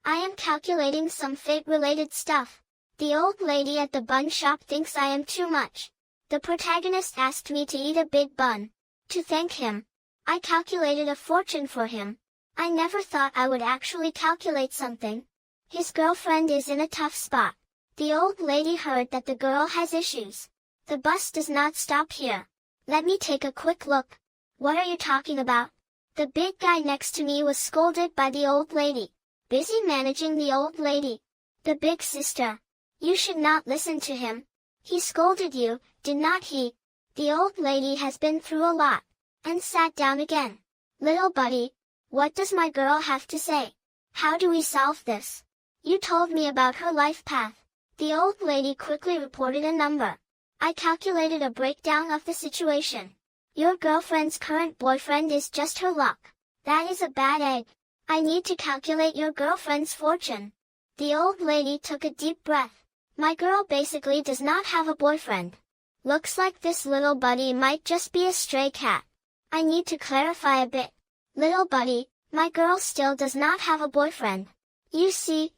I am calculating some fate-related stuff. The old lady at the bun shop thinks I am too much. The protagonist asked me to eat a big bun. To thank him, I calculated a fortune for him. I never thought I would actually calculate something. His girlfriend is in a tough spot. The old lady heard that the girl has issues. The bus does not stop here. Let me take a quick look. What are you talking about? The big guy next to me was scolded by the old lady. Busy managing the old lady. The big sister. You should not listen to him. He scolded you, did not he? The old lady has been through a lot. And sat down again. Little buddy, what does my girl have to say? How do we solve this? You told me about her life path. The old lady quickly reported a number. I calculated a breakdown of the situation. Your girlfriend's current boyfriend is just her luck. That is a bad egg. I need to calculate your girlfriend's fortune. The old lady took a deep breath. My girl basically does not have a boyfriend. Looks like this little buddy might just be a stray cat. I need to clarify a bit. Little buddy, my girl still does not have a boyfriend. You see,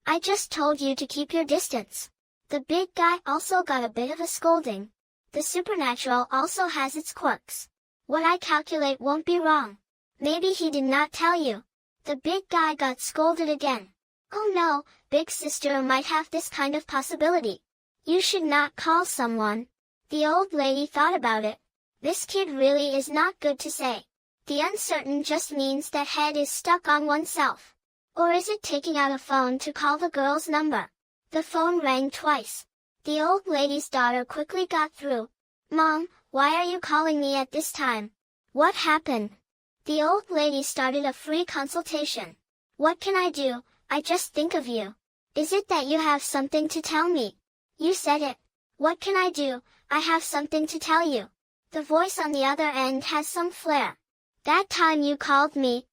I just told you to keep your distance. The big guy also got a bit of a scolding. The supernatural also has its quirks. What I calculate won't be wrong. Maybe he did not tell you. The big guy got scolded again. Oh no, big sister might have this kind of possibility. You should not call someone. The old lady thought about it. This kid really is not good to say. The uncertain just means that head is stuck on oneself. Or is it taking out a phone to call the girl's number? The phone rang twice. The old lady's daughter quickly got through. Mom, why are you calling me at this time? What happened? The old lady started a free consultation. What can I do? I just think of you. Is it that you have something to tell me? You said it. What can I do? I have something to tell you. The voice on the other end has some flair. That time you called me.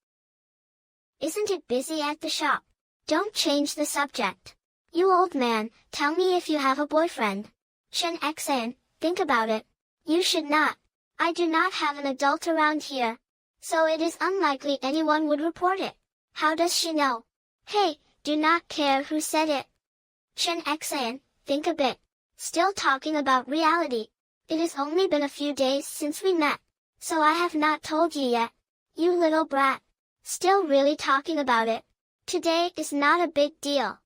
Isn't it busy at the shop? Don't change the subject. You old man, tell me if you have a boyfriend. Shen Xan, think about it. You should not. I do not have an adult around here. So it is unlikely anyone would report it. How does she know? Hey, do not care who said it. Shen Xan, think a bit. Still talking about reality. It has only been a few days since we met. So I have not told you yet. You little brat. Still really talking about it. Today is not a big deal.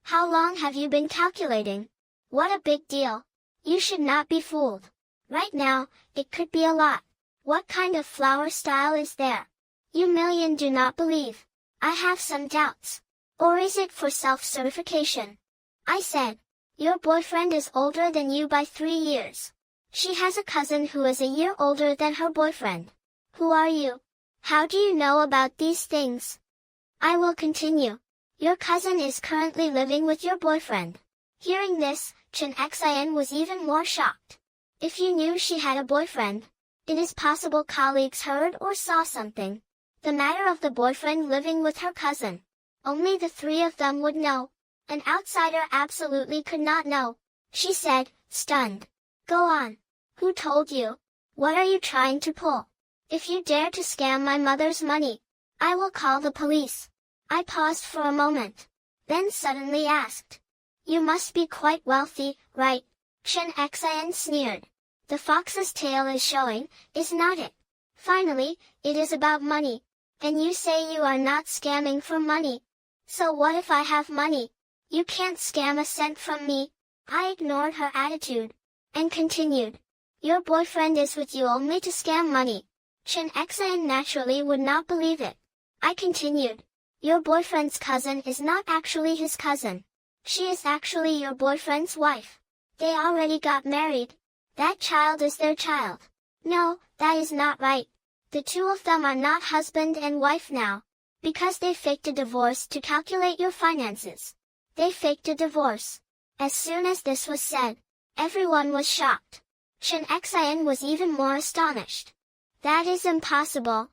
How long have you been calculating? What a big deal. You should not be fooled. Right now, it could be a lot. What kind of flower style is there? You million do not believe. I have some doubts. Or is it for self-certification? I said. Your boyfriend is older than you by 3 years. She has a cousin who is a year older than her boyfriend. Who are you? How do you know about these things? I will continue. Your cousin is currently living with your boyfriend. Hearing this, Chen Xian was even more shocked. If you knew she had a boyfriend, it is possible colleagues heard or saw something. The matter of the boyfriend living with her cousin. Only the three of them would know. An outsider absolutely could not know. She said, stunned. Go on. Who told you? What are you trying to pull? If you dare to scam my mother's money, I will call the police. I paused for a moment. Then suddenly asked. You must be quite wealthy, right? Shen Xian sneered. The fox's tail is showing, is not it? Finally, it is about money. And you say you are not scamming for money. So what if I have money? You can't scam a cent from me. I ignored her attitude. And continued. Your boyfriend is with you only to scam money. Chen Xian naturally would not believe it. I continued. Your boyfriend's cousin is not actually his cousin. She is actually your boyfriend's wife. They already got married. That child is their child. No, that is not right. The two of them are not husband and wife now. Because they faked a divorce to calculate your finances. They faked a divorce. As soon as this was said, everyone was shocked. Chen Xian was even more astonished. That is impossible.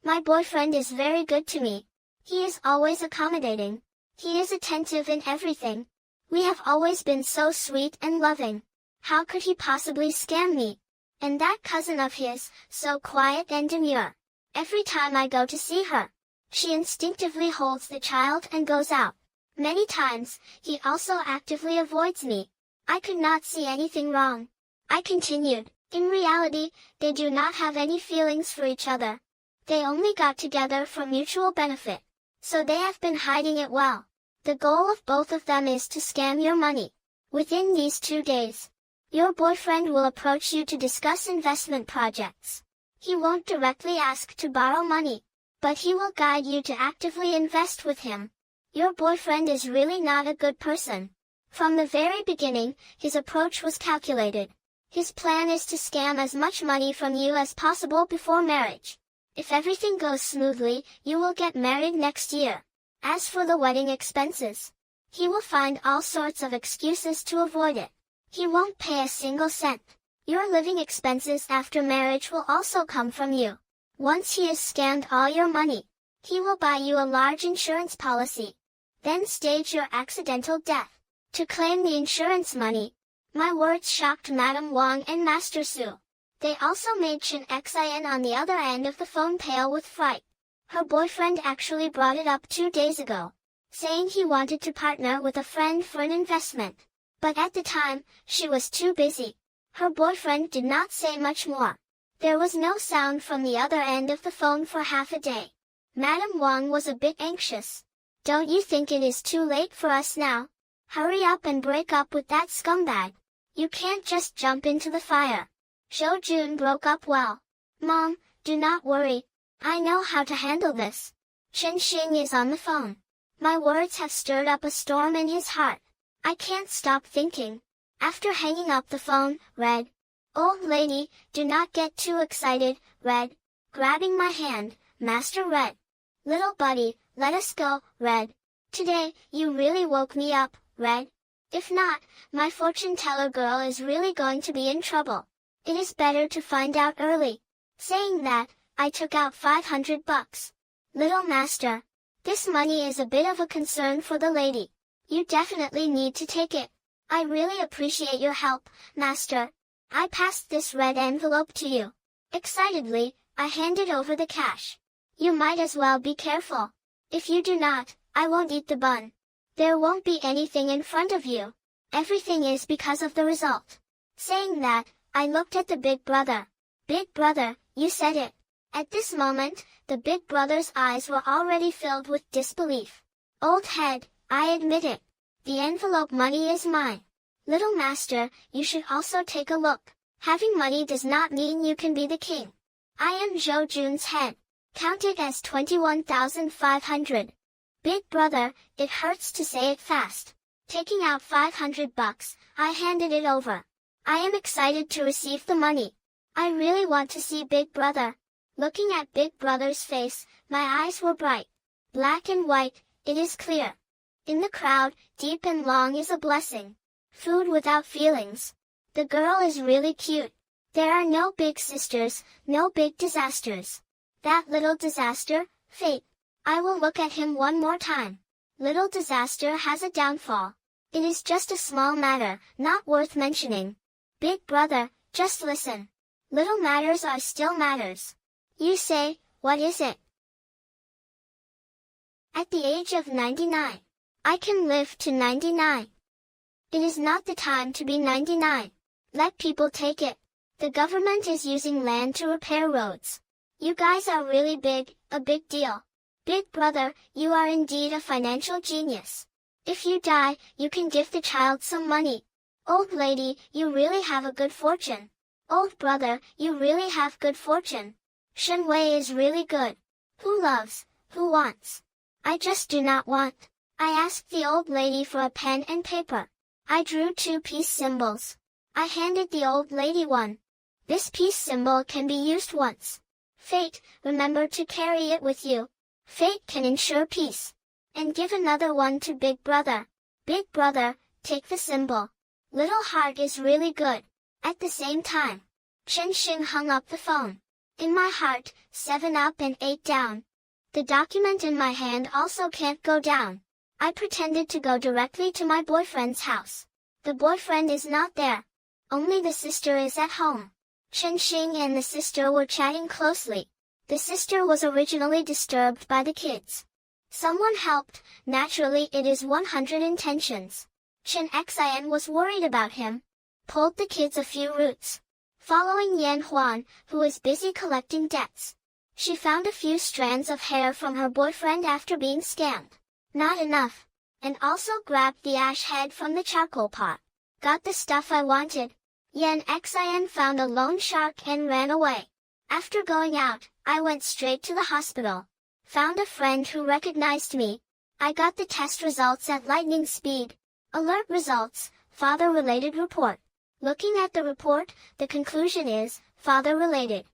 My boyfriend is very good to me. He is always accommodating. He is attentive in everything. We have always been so sweet and loving. How could he possibly scam me? And that cousin of his, so quiet and demure. Every time I go to see her, She instinctively holds the child and goes out. Many times, he also actively avoids me. I could not see anything wrong. I continued, in reality, they do not have any feelings for each other. They only got together for mutual benefit. So they have been hiding it well. The goal of both of them is to scam your money. Within these 2 days, your boyfriend will approach you to discuss investment projects. He won't directly ask to borrow money, but he will guide you to actively invest with him. Your boyfriend is really not a good person. From the very beginning, his approach was calculated. His plan is to scam as much money from you as possible before marriage. If everything goes smoothly, you will get married next year. As for the wedding expenses, he will find all sorts of excuses to avoid it. He won't pay a single cent. Your living expenses after marriage will also come from you. Once he has scammed all your money, he will buy you a large insurance policy. Then stage your accidental death to claim the insurance money. My words shocked Madam Wang and Master Su. They also made Chen Xin on the other end of the phone pale with fright. Her boyfriend actually brought it up 2 days ago, saying he wanted to partner with a friend for an investment. But at the time, she was too busy. Her boyfriend did not say much more. There was no sound from the other end of the phone for half a day. Madam Wang was a bit anxious. Don't you think it is too late for us now? Hurry up and break up with that scumbag. You can't just jump into the fire. Zhou Jun broke up well. Mom, do not worry. I know how to handle this. Chen Xing is on the phone. My words have stirred up a storm in his heart. I can't stop thinking. After hanging up the phone, Red. Old lady, do not get too excited, Red. Grabbing my hand, Master Red. Little buddy, let us go, Red. Today, you really woke me up, Red. If not, my fortune teller girl is really going to be in trouble. It is better to find out early. Saying that, I took out 500 bucks. Little master, this money is a bit of a concern for the lady. You definitely need to take it. I really appreciate your help, master. I passed this red envelope to you. Excitedly, I handed over the cash. You might as well be careful. If you do not, I won't eat the bun. There won't be anything in front of you. Everything is because of the result. Saying that, I looked at the big brother. Big brother, you said it. At this moment, the big brother's eyes were already filled with disbelief. Old head, I admit it. The envelope money is mine. Little master, you should also take a look. Having money does not mean you can be the king. I am Zhou Jun's head. Count it as 21,500. Big brother, it hurts to say it fast. Taking out 500 bucks, I handed it over. I am excited to receive the money. I really want to see Big Brother. Looking at Big Brother's face, my eyes were bright. Black and white, it is clear. In the crowd, deep and long is a blessing. Food without feelings. The girl is really cute. There are no big sisters, no big disasters. That little disaster, fate. I will look at him one more time. Little disaster has a downfall. It is just a small matter, not worth mentioning. Big brother, just listen. Little matters are still matters. You say, what is it? At the age of 99. I can live to 99. It is not the time to be 99. Let people take it. The government is using land to repair roads. You guys are really big, a big deal. Big brother, you are indeed a financial genius. If you die, you can give the child some money. Old lady, you really have a good fortune. Old brother, you really have good fortune. Shen Wei is really good. Who loves, who wants? I just do not want. I asked the old lady for a pen and paper. I drew 2 peace symbols. I handed the old lady one. This peace symbol can be used once. Fate, remember to carry it with you. Fate can ensure peace. And give another one to Big Brother. Big Brother, take the symbol. Little heart is really good. At the same time, Chen Xing hung up the phone. In my heart, 7 up and 8 down. The document in my hand also can't go down. I pretended to go directly to my boyfriend's house. The boyfriend is not there. Only the sister is at home. Chen Xing and the sister were chatting closely. The sister was originally disturbed by the kids. Someone helped, naturally it is 100 intentions. Chen Xin was worried about him. Pulled the kids a few roots. Following Yan Huan, who was busy collecting debts. She found a few strands of hair from her boyfriend after being scammed. Not enough. And also grabbed the ash head from the charcoal pot. Got the stuff I wanted. Yan Xin found a loan shark and ran away. After going out, I went straight to the hospital. Found a friend who recognized me. I got the test results at lightning speed. Alert results, father-related report. Looking at the report, the conclusion is, father-related.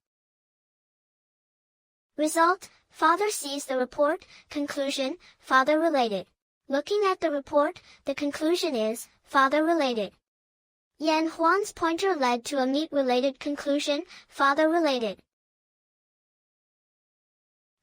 Result, father sees the report, conclusion, father-related. Looking at the report, the conclusion is, father-related. Yan Huan's pointer led to a meat-related conclusion, father-related.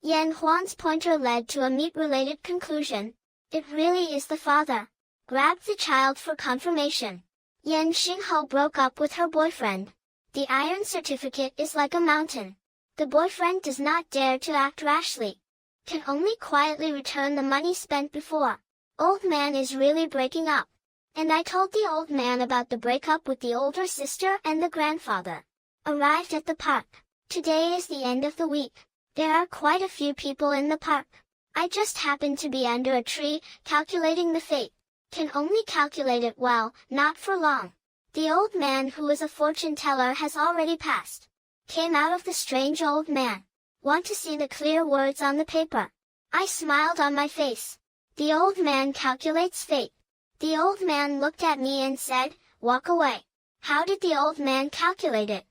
Yan Huan's pointer led to a meat-related conclusion. It really is the father. Grabbed the child for confirmation. Yan Xingho broke up with her boyfriend. The iron certificate is like a mountain. The boyfriend does not dare to act rashly. Can only quietly return the money spent before. Old man is really breaking up. And I told the old man about the breakup with the older sister and the grandfather. Arrived at the park. Today is the end of the week. There are quite a few people in the park. I just happened to be under a tree, calculating the fate. Can only calculate it well, not for long. The old man who is a fortune teller has already passed. Came out of the strange old man. Want to see the clear words on the paper. I smiled on my face. The old man calculates fate. The old man looked at me and said, walk away. How did the old man calculate it?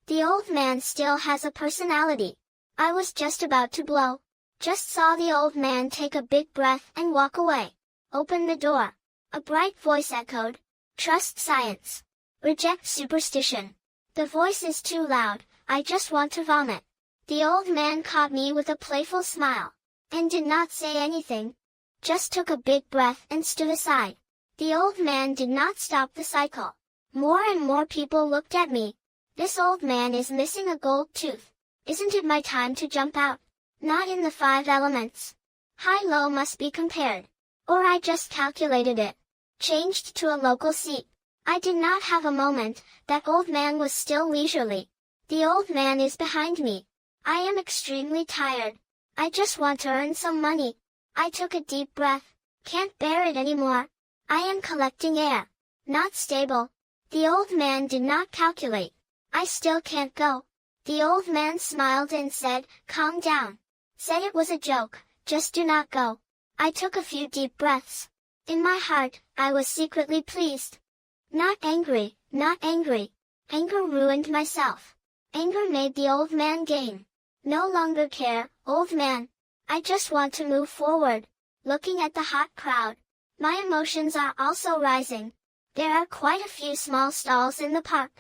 The old man still has a personality. I was just about to blow. Just saw the old man take a big breath and walk away. Open the door. A bright voice echoed, trust science. Reject superstition. The voice is too loud, I just want to vomit. The old man caught me with a playful smile. And did not say anything. Just took a big breath and stood aside. The old man did not stop the cycle. More and more people looked at me. This old man is missing a gold tooth. Isn't it my time to jump out? Not in the 5 elements. High-low must be compared. Or I just calculated it. Changed to a local seat. I did not have a moment, that old man was still leisurely. The old man is behind me. I am extremely tired. I just want to earn some money. I took a deep breath. Can't bear it anymore. I am collecting air. Not stable. The old man did not calculate. I still can't go. The old man smiled and said, calm down. Said it was a joke, just do not go. I took a few deep breaths. In my heart, I was secretly pleased. Not angry, not angry. Anger ruined myself. Anger made the old man gain. No longer care, old man. I just want to move forward. Looking at the hot crowd. My emotions are also rising. There are quite a few small stalls in the park.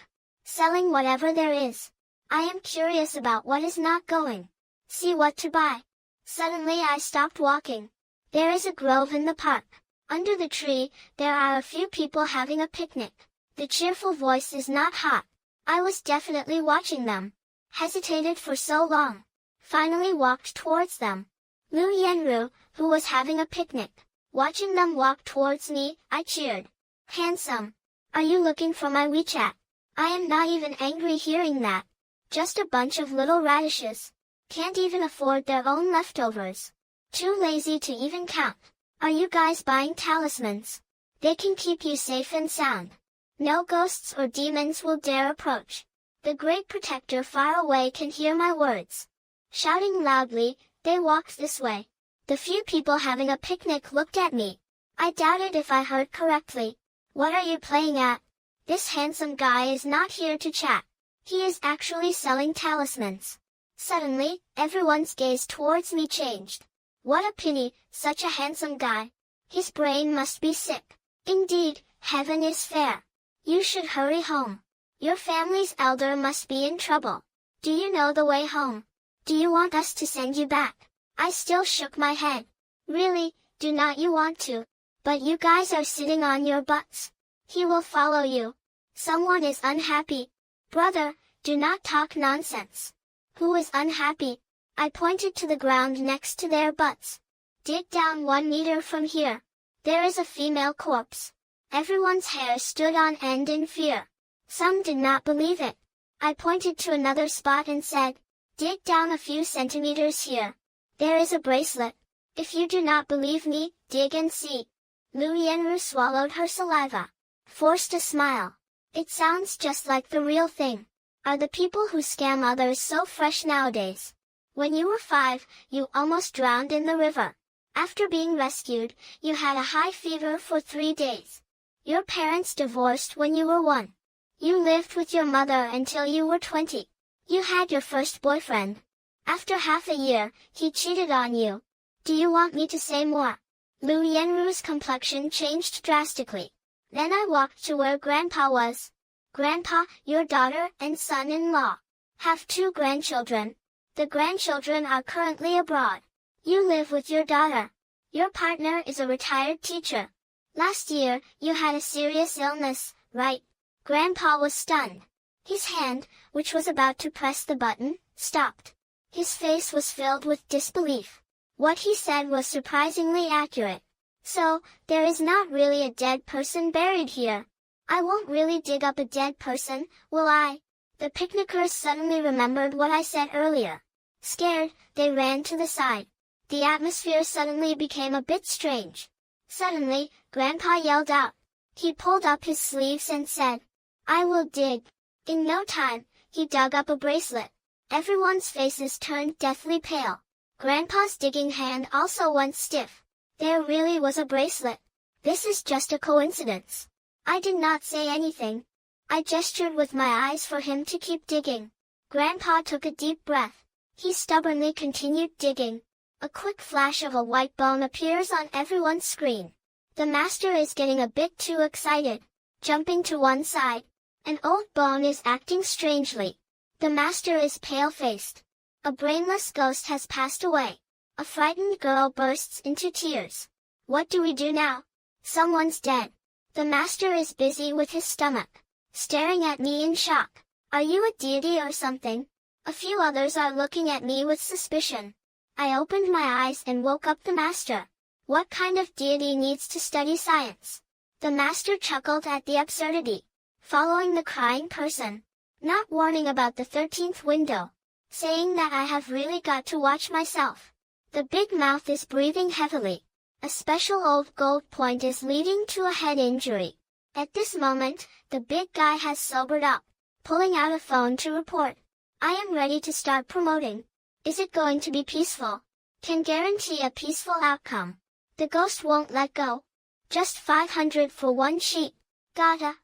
Selling whatever there is. I am curious about what is not going. See what to buy. Suddenly I stopped walking. There is a grove in the park. Under the tree, there are a few people having a picnic. The cheerful voice is not hot. I was definitely watching them. Hesitated for so long. Finally walked towards them. Lu Yanru, who was having a picnic. Watching them walk towards me, I cheered. Handsome. Are you looking for my WeChat? I am not even angry hearing that. Just a bunch of little radishes. Can't even afford their own leftovers. Too lazy to even count. Are you guys buying talismans? They can keep you safe and sound. No ghosts or demons will dare approach. The great protector far away can hear my words. Shouting loudly, they walked this way. The few people having a picnic looked at me. I doubted if I heard correctly. What are you playing at? This handsome guy is not here to chat. He is actually selling talismans. Suddenly, everyone's gaze towards me changed. What a pity, such a handsome guy. His brain must be sick. Indeed, heaven is fair. You should hurry home. Your family's elder must be in trouble. Do you know the way home? Do you want us to send you back? I still shook my head. Really, do not you want to? But you guys are sitting on your butts. He will follow you. Someone is unhappy. Brother, do not talk nonsense. Who is unhappy? I pointed to the ground next to their butts. Dig down 1 meter from here. There is a female corpse. Everyone's hair stood on end in fear. Some did not believe it. I pointed to another spot and said, dig down a few centimeters here. There is a bracelet. If you do not believe me, dig and see. Lu Yanru swallowed her saliva. Forced a smile. It sounds just like the real thing. Are the people who scam others so fresh nowadays? When you were 5, you almost drowned in the river. After being rescued, you had a high fever for 3 days. Your parents divorced when you were 1. You lived with your mother until you were 20. You had your first boyfriend. After half a year, he cheated on you. Do you want me to say more? Lu Yanru's complexion changed drastically. Then I walked to where Grandpa was. Grandpa, your daughter and son-in-law have 2 grandchildren. The grandchildren are currently abroad. You live with your daughter. Your partner is a retired teacher. Last year, you had a serious illness, right? Grandpa was stunned. His hand, which was about to press the button, stopped. His face was filled with disbelief. What he said was surprisingly accurate. So, there is not really a dead person buried here. I won't really dig up a dead person, will I? The picnickers suddenly remembered what I said earlier. Scared, they ran to the side. The atmosphere suddenly became a bit strange. Suddenly, Grandpa yelled out. He pulled up his sleeves and said, I will dig. In no time, he dug up a bracelet. Everyone's faces turned deathly pale. Grandpa's digging hand also went stiff. There really was a bracelet. This is just a coincidence. I did not say anything. I gestured with my eyes for him to keep digging. Grandpa took a deep breath. He stubbornly continued digging. A quick flash of a white bone appears on everyone's screen. The master is getting a bit too excited, jumping to one side. An old bone is acting strangely. The master is pale-faced. A brainless ghost has passed away. A frightened girl bursts into tears. What do we do now? Someone's dead. The master is busy with his stomach, staring at me in shock. Are you a deity or something? A few others are looking at me with suspicion. I opened my eyes and woke up the master. What kind of deity needs to study science? The master chuckled at the absurdity. Following the crying person. Not warning about the 13th window. Saying that I have really got to watch myself. The big mouth is breathing heavily. A special old gold point is leading to a head injury. At this moment, the big guy has sobered up, pulling out a phone to report. I am ready to start promoting. Is it going to be peaceful? Can guarantee a peaceful outcome. The ghost won't let go. Just 500 for 1 sheep. Gotta.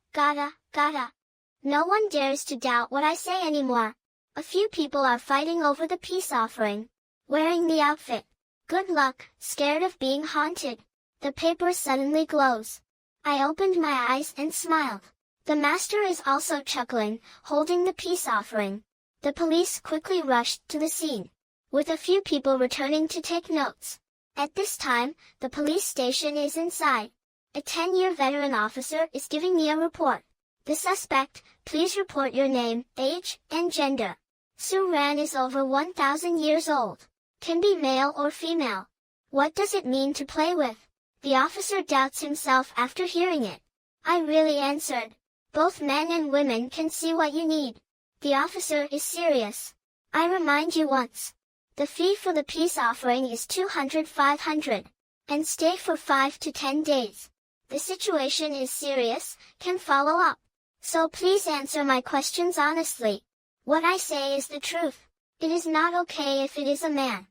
No one dares to doubt what I say anymore. A few people are fighting over the peace offering. Wearing the outfit. Good luck, scared of being haunted. The paper suddenly glows. I opened my eyes and smiled. The master is also chuckling, holding the peace offering. The police quickly rushed to the scene, with a few people returning to take notes. At this time, the police station is inside. A 10-year veteran officer is giving me a report. The suspect, please report your name, age, and gender. Su Ran is over 1,000 years old. Can be male or female. What does it mean to play with? The officer doubts himself after hearing it. I really answered. Both men and women can see what you need. The officer is serious. I remind you once. The fee for the peace offering is 200-500. And stay for 5 to 10 days. The situation is serious, can follow up. So please answer my questions honestly. What I say is the truth. It is not okay if it is a man.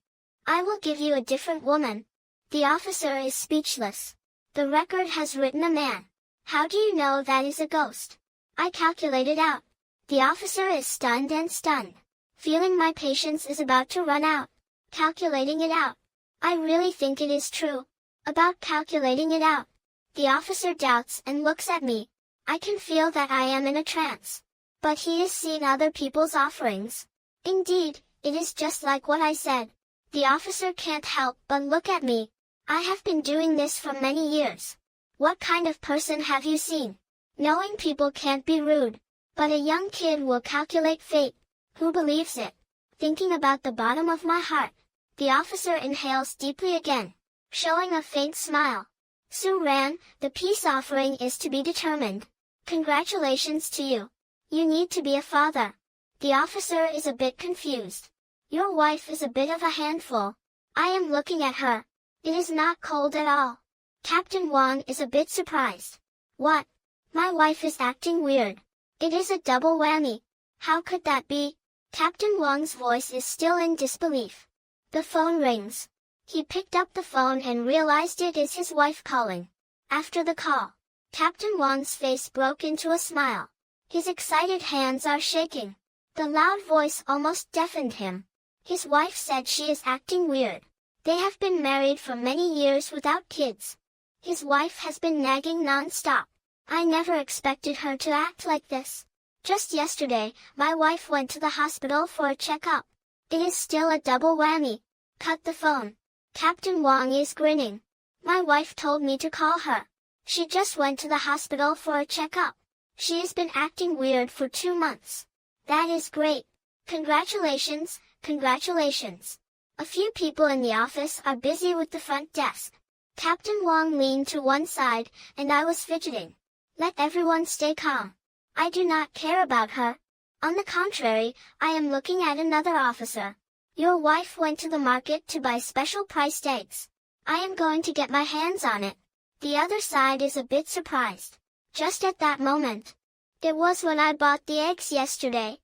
I will give you a different woman. The officer is speechless. The record has written a man. How do you know that is a ghost? I calculated out. The officer is stunned and stunned. Feeling my patience is about to run out. Calculating it out. I really think it is true. About calculating it out. The officer doubts and looks at me. I can feel that I am in a trance. But he is seeing other people's offerings. Indeed, it is just like what I said. The officer can't help but look at me. I have been doing this for many years. What kind of person have you seen? Knowing people can't be rude. But a young kid will calculate fate. Who believes it? thinking about the bottom of my heart. The officer inhales deeply again, showing a faint smile. Su Ran, the peace offering is to be determined. Congratulations to you. You need to be a father. The officer is a bit confused. Your wife is a bit of a handful. I am looking at her. It is not cold at all. Captain Wang is a bit surprised. What? My wife is acting weird. It is a double whammy. How could that be? Captain Wang's voice is still in disbelief. The phone rings. He picked up the phone and realized it is his wife calling. After the call, Captain Wang's face broke into a smile. His excited hands are shaking. The loud voice almost deafened him. His wife said she is acting weird. They have been married for many years without kids. His wife has been nagging non-stop. I never expected her to act like this. Just yesterday, my wife went to the hospital for a checkup. It is still a double whammy. Cut the phone. Captain Wang is grinning. My wife told me to call her. She just went to the hospital for a checkup. She has been acting weird for 2 months. That is great. Congratulations, congratulations. A few people in the office are busy with the front desk. Captain Wang leaned to one side, and I was fidgeting. Let everyone stay calm. I do not care about her. On the contrary, I am looking at another officer. Your wife went to the market to buy special priced eggs. I am going to get my hands on it. The other side is a bit surprised. Just at that moment. It was when I bought the eggs yesterday.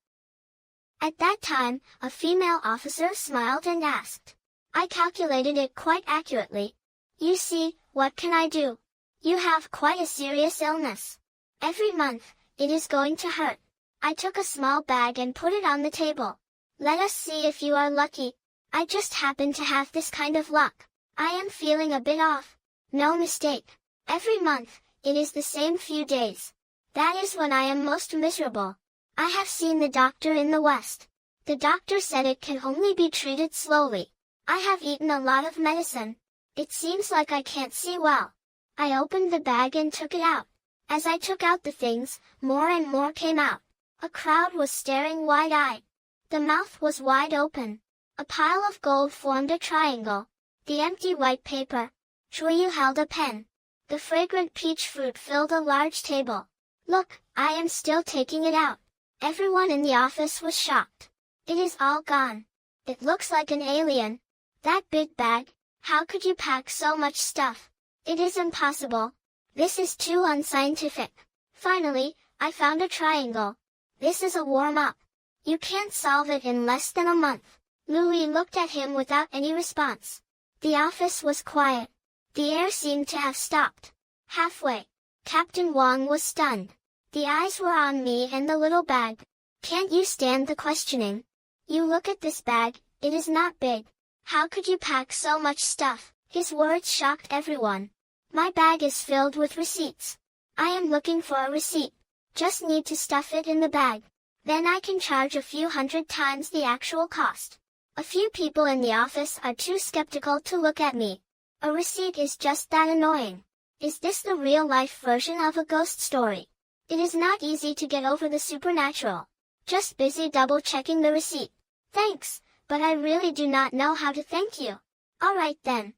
At that time, a female officer smiled and asked. I calculated it quite accurately. You see, what can I do? You have quite a serious illness. Every month, it is going to hurt. I took a small bag and put it on the table. Let us see if you are lucky. I just happen to have this kind of luck. I am feeling a bit off. No mistake. Every month, it is the same few days. That is when I am most miserable. I have seen the doctor in the West. The doctor said it can only be treated slowly. I have eaten a lot of medicine. It seems like I can't see well. I opened the bag and took it out. As I took out the things, more and more came out. A crowd was staring wide-eyed. The mouth was wide open. A pile of gold formed a triangle. The empty white paper. Chuyu held a pen. The fragrant peach fruit filled a large table. Look, I am still taking it out. Everyone in the office was shocked. It is all gone. It looks like an alien. That big bag, how could you pack so much stuff? It is impossible. This is too unscientific. Finally, I found a triangle. This is a warm-up. You can't solve it in less than a month. Louis looked at him without any response. The office was quiet. The air seemed to have stopped. Halfway. Captain Wang was stunned. The eyes were on me and the little bag. Can't you stand the questioning? You look at this bag, it is not big. How could you pack so much stuff? His words shocked everyone. My bag is filled with receipts. I am looking for a receipt. Just need to stuff it in the bag. Then I can charge a few hundred times the actual cost. A few people in the office are too skeptical to look at me. A receipt is just that annoying. Is this the real-life version of a ghost story? It is not easy to get over the supernatural. Just busy double-checking the receipt. Thanks, but I really do not know how to thank you. Alright then.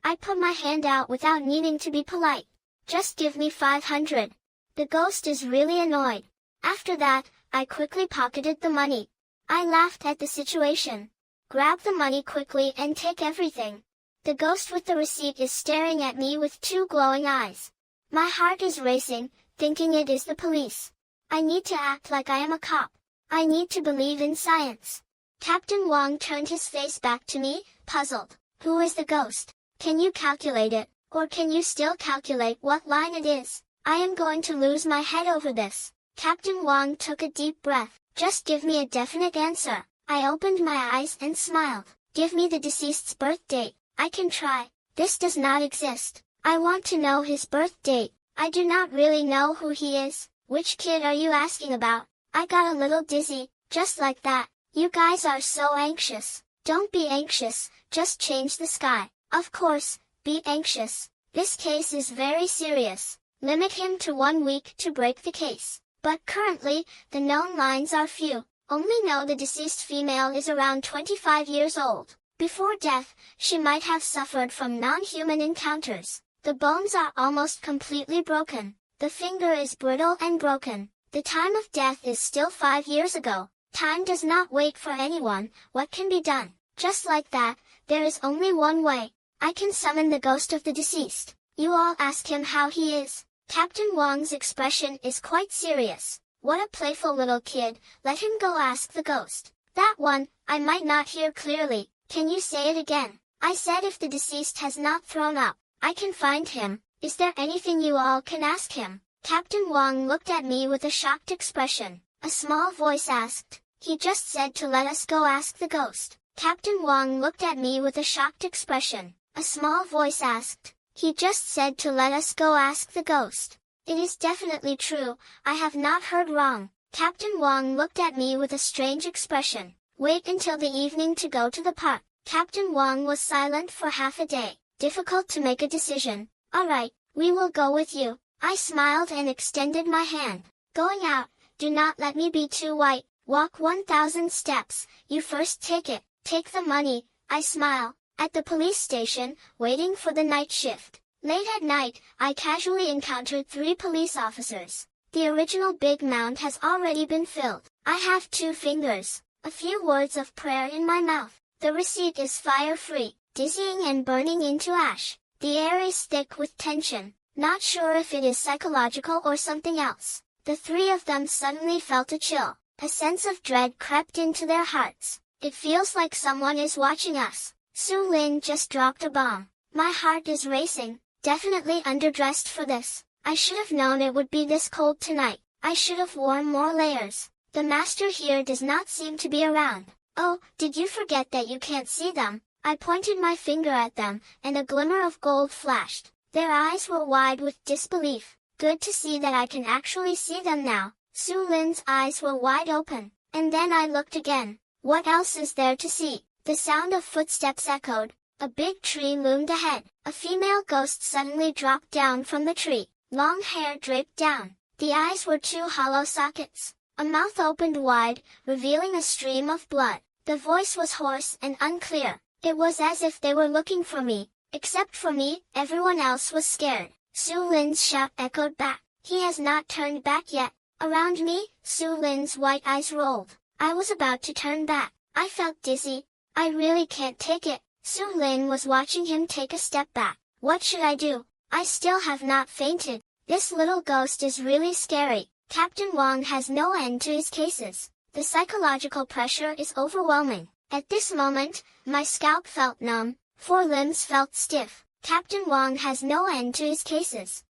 I put my hand out without needing to be polite. Just give me 500. The ghost is really annoyed. After that, I quickly pocketed the money. I laughed at the situation. Grab the money quickly and take everything. The ghost with the receipt is staring at me with 2 glowing eyes. My heart is racing, thinking it is the police. I need to act like I am a cop. I need to believe in science. Captain Wang turned his face back to me, puzzled. Who is the ghost? Can you calculate it, or can you still calculate what line it is? I am going to lose my head over this. Captain Wang took a deep breath. Just give me a definite answer. I opened my eyes and smiled. Give me the deceased's birth date. I can try. This does not exist. I want to know his birth date. I do not really know who he is. Which kid are you asking about? I got a little dizzy, just like that. You guys are so anxious. Don't be anxious, just change the sky. Of course, be anxious. This case is very serious. Limit him to 1 week to break the case. But currently, the known lines are few. Only know the deceased female is around 25 years old. Before death, she might have suffered from non-human encounters. The bones are almost completely broken. The finger is brittle and broken. The time of death is still 5 years ago. Time does not wait for anyone. What can be done? Just like that, there is only one way. I can summon the ghost of the deceased. You all ask him how he is. Captain Wang's expression is quite serious. What a playful little kid. Let him go ask the ghost. That one, I might not hear clearly. Can you say it again? I said if the deceased has not thrown up, I can find him. Is there anything you all can ask him? Captain Wang looked at me with a shocked expression. A small voice asked. He just said to let us go ask the ghost. Captain Wang looked at me with a shocked expression. A small voice asked. He just said to let us go ask the ghost. It is definitely true, I have not heard wrong. Captain Wang looked at me with a strange expression. Wait until the evening to go to the park. Captain Wang was silent for half a day. Difficult to make a decision. Alright, we will go with you. I smiled and extended my hand. Going out, do not let me be too white. Walk 1,000 steps. You first take it. Take the money. I smile. At the police station, waiting for the night shift. Late at night, I casually encountered 3 police officers. The original big mound has already been filled. I have 2 fingers. A few words of prayer in my mouth. The receipt is fire-free, dizzying and burning into ash. The air is thick with tension. Not sure if it is psychological or something else. The 3 of them suddenly felt a chill. A sense of dread crept into their hearts. It feels like someone is watching us. Su Lin just dropped a bomb. My heart is racing. Definitely underdressed for this. I should have known it would be this cold tonight. I should have worn more layers. The master here does not seem to be around. Oh, did you forget that you can't see them? I pointed my finger at them, and a glimmer of gold flashed. Their eyes were wide with disbelief. Good to see that I can actually see them now. Su Lin's eyes were wide open. And then I looked again. What else is there to see? The sound of footsteps echoed. A big tree loomed ahead. A female ghost suddenly dropped down from the tree. Long hair draped down. The eyes were 2 hollow sockets. A mouth opened wide, revealing a stream of blood. The voice was hoarse and unclear. It was as if they were looking for me. Except for me, everyone else was scared. Su Lin's shout echoed back. He has not turned back yet. Around me, Su Lin's white eyes rolled. I was about to turn back. I felt dizzy. I really can't take it. Su Lin was watching him take a step back. What should I do? I still have not fainted. This little ghost is really scary. Captain Wang has no end to his cases. The psychological pressure is overwhelming. At this moment, my scalp felt numb, 4 limbs felt stiff. Captain Wang has no end to his cases.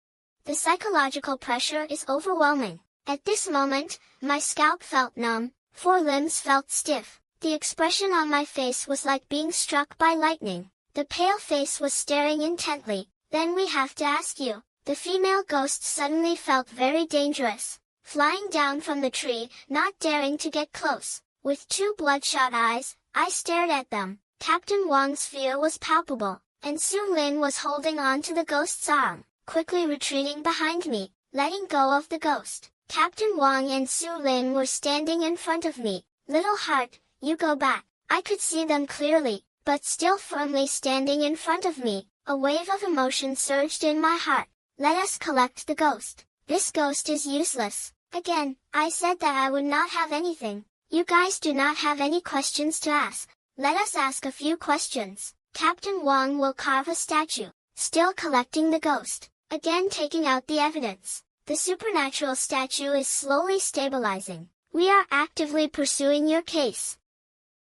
The psychological pressure is overwhelming. At this moment, my scalp felt numb, 4 limbs felt stiff. The expression on my face was like being struck by lightning. The pale face was staring intently. Then we have to ask you. The female ghost suddenly felt very dangerous. Flying down from the tree, not daring to get close. With 2 bloodshot eyes, I stared at them. Captain Wang's fear was palpable, and Su Lin was holding on to the ghost's arm, quickly retreating behind me, letting go of the ghost. Captain Wang and Su Lin were standing in front of me. Little heart, you go back. I could see them clearly, but still firmly standing in front of me. A wave of emotion surged in my heart. Let us collect the ghost. This ghost is useless. Again, I said that I would not have anything. You guys do not have any questions to ask. Let us ask a few questions. Captain Wang will carve a statue. Still collecting the ghost. Again taking out the evidence. The supernatural statue is slowly stabilizing. We are actively pursuing your case.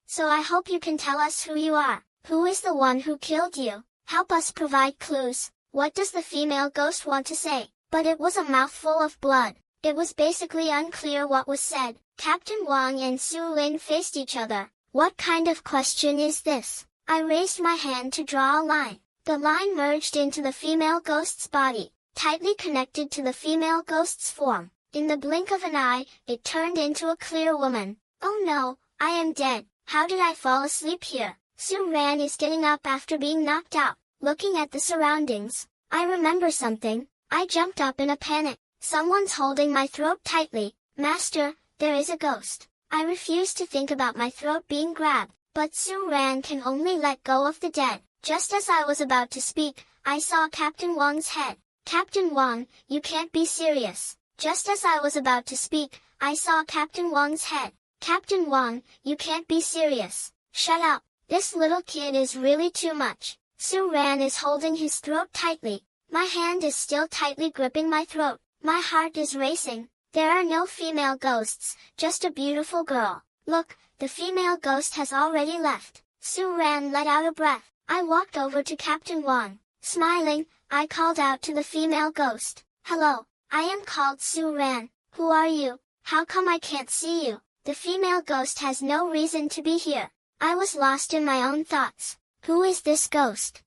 So I hope you can tell us who you are. Who is the one who killed you? Help us provide clues. What does the female ghost want to say? But it was a mouthful of blood. It was basically unclear what was said. Captain Wang and Su Lin faced each other. What kind of question is this? I raised my hand to draw a line. The line merged into the female ghost's body, tightly connected to the female ghost's form. In the blink of an eye, it turned into a clear woman. Oh no, I am dead. How did I fall asleep here? Su Ran is getting up after being knocked out, looking at the surroundings. I remember something. I jumped up in a panic. Someone's holding my throat tightly. Master, there is a ghost. I refuse to think about my throat being grabbed, but Su Ran can only let go of the dead. Just as I was about to speak, I saw Captain Wang's head. Captain Wang, you can't be serious. Just as I was about to speak, I saw Captain Wang's head. Captain Wang, you can't be serious. Shut up. This little kid is really too much. Su Ran is holding his throat tightly. My hand is still tightly gripping my throat. My heart is racing. There are no female ghosts, just a beautiful girl. Look, the female ghost has already left. Su Ran let out a breath. I walked over to Captain Wang. Smiling, I called out to the female ghost. Hello, I am called Su Ran. Who are you? How come I can't see you? The female ghost has no reason to be here. I was lost in my own thoughts. Who is this ghost?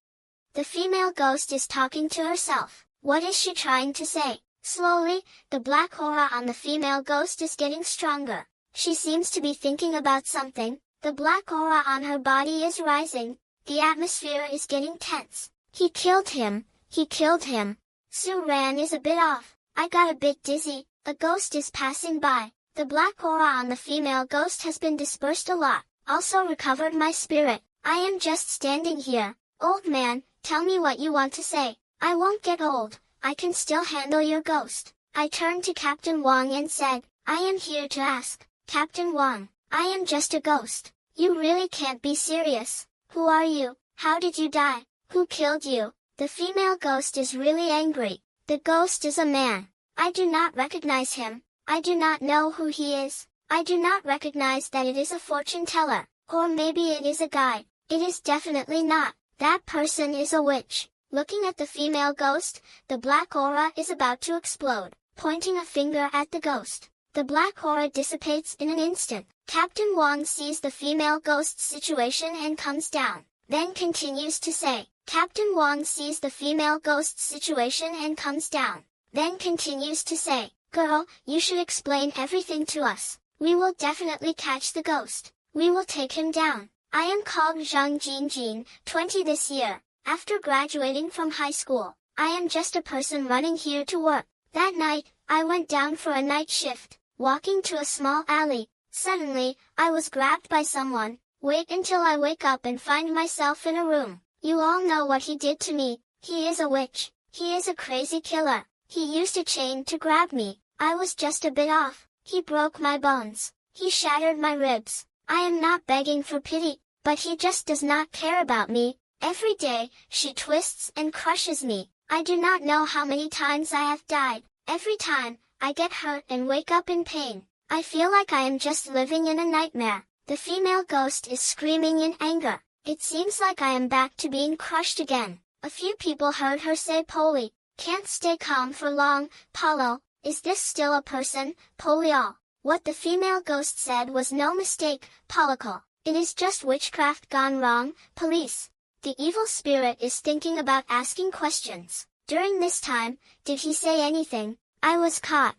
The female ghost is talking to herself. What is she trying to say? Slowly, the black aura on the female ghost is getting stronger. She seems to be thinking about something. The black aura on her body is rising. The atmosphere is getting tense. He killed him. He killed him. Su Ran is a bit off. I got a bit dizzy. A ghost is passing by. The black aura on the female ghost has been dispersed a lot. Also recovered my spirit. I am just standing here. Old man, tell me what you want to say. I won't get old. I can still handle your ghost. I turned to Captain Wang and said, I am here to ask. Captain Wang, I am just a ghost. You really can't be serious. Who are you? How did you die? Who killed you? The female ghost is really angry. The ghost is a man. I do not recognize him. I do not know who he is. I do not recognize that it is a fortune teller, or maybe it is a guide. It is definitely not. That person is a witch. Looking at the female ghost, the black aura is about to explode, pointing a finger at the ghost. The black aura dissipates in an instant. Captain Wang sees the female ghost's situation and comes down, then continues to say. Captain Wang sees the female ghost's situation and comes down, then continues to say, Girl, you should explain everything to us. We will definitely catch the ghost. We will take him down. I am called Zhang Jinjin, 20 this year. After graduating from high school, I am just a person running here to work. That night, I went down for a night shift, walking to a small alley. Suddenly, I was grabbed by someone. Wait until I wake up and find myself in a room. You all know what he did to me. He is a witch. He is a crazy killer. He used a chain to grab me. I was just a bit off. He broke my bones. He shattered my ribs. I am not begging for pity, but he just does not care about me. Every day, she twists and crushes me. I do not know how many times I have died. Every time, I get hurt and wake up in pain. I feel like I am just living in a nightmare. The female ghost is screaming in anger. It seems like I am back to being crushed again. A few people heard her say Polly. Can't stay calm for long, Paulo. Is this still a person, Polial? What the female ghost said was no mistake, Polical. It is just witchcraft gone wrong, police. The evil spirit is thinking about asking questions. During this time, did he say anything? I was caught.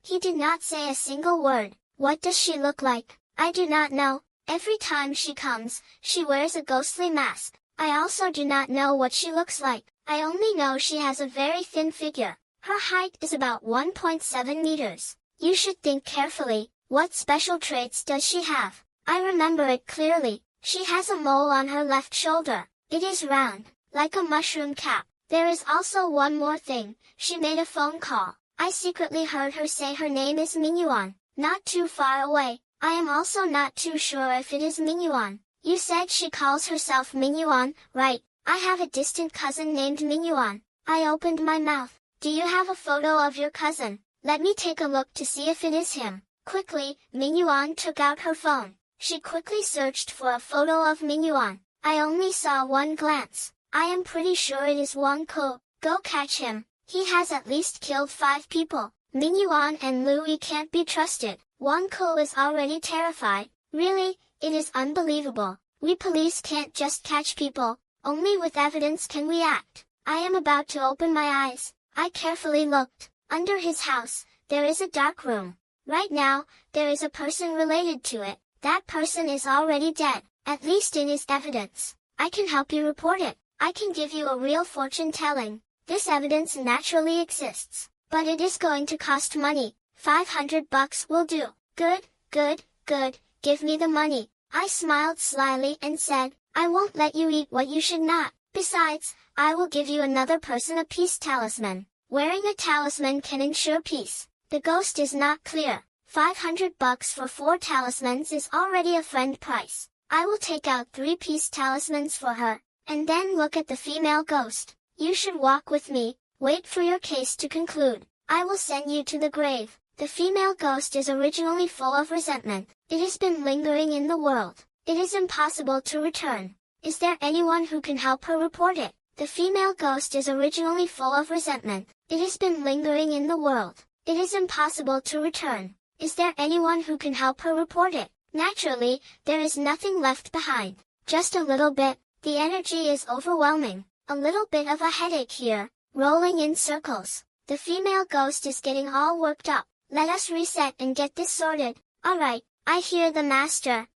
He did not say a single word. What does she look like? I do not know. Every time she comes, she wears a ghostly mask. I also do not know what she looks like. I only know she has a very thin figure. Her height is about 1.7 meters. You should think carefully. What special traits does she have? I remember it clearly. She has a mole on her left shoulder. It is round, like a mushroom cap. There is also one more thing. She made a phone call. I secretly heard her say her name is Mingyuan, not too far away. I am also not too sure if it is Mingyuan. You said she calls herself Mingyuan, right? I have a distant cousin named Mingyuan. I opened my mouth. Do you have a photo of your cousin? Let me take a look to see if it is him. Quickly, Mingyuan took out her phone. She quickly searched for a photo of Mingyuan. I only saw one glance. I am pretty sure it is Wang Ku. Go catch him. He has at least killed 5 people. Mingyuan and Louis can't be trusted. Wang Ku is already terrified. Really, it is unbelievable. We police can't just catch people. Only with evidence can we act. I am about to open my eyes. I carefully looked. Under his house, there is a dark room. Right now, there is a person related to it. That person is already dead. At least it is evidence. I can help you report it. I can give you a real fortune telling. This evidence naturally exists. But it is going to cost money. 500 bucks will do. Good, good, Good, give me the money. I smiled slyly and said, I won't let you eat what you should not. Besides, I will give you another person a peace talisman. Wearing a talisman can ensure peace. The ghost is not clear. $500 for 4 talismans is already a friend price. I will take out 3 peace talismans for her, and then look at the female ghost. You should walk with me, wait for your case to conclude. I will send you to the grave. The female ghost is originally full of resentment. It has been lingering in the world. It is impossible to return. Is there anyone who can help her report it? The female ghost is originally full of resentment. It has been lingering in the world. It is impossible to return. Is there anyone who can help her report it? Naturally, there is nothing left behind. Just a little bit. The energy is overwhelming. A little bit of a headache here, rolling in circles. The female ghost is getting all worked up. Let us reset and get this sorted. Alright, I hear the master.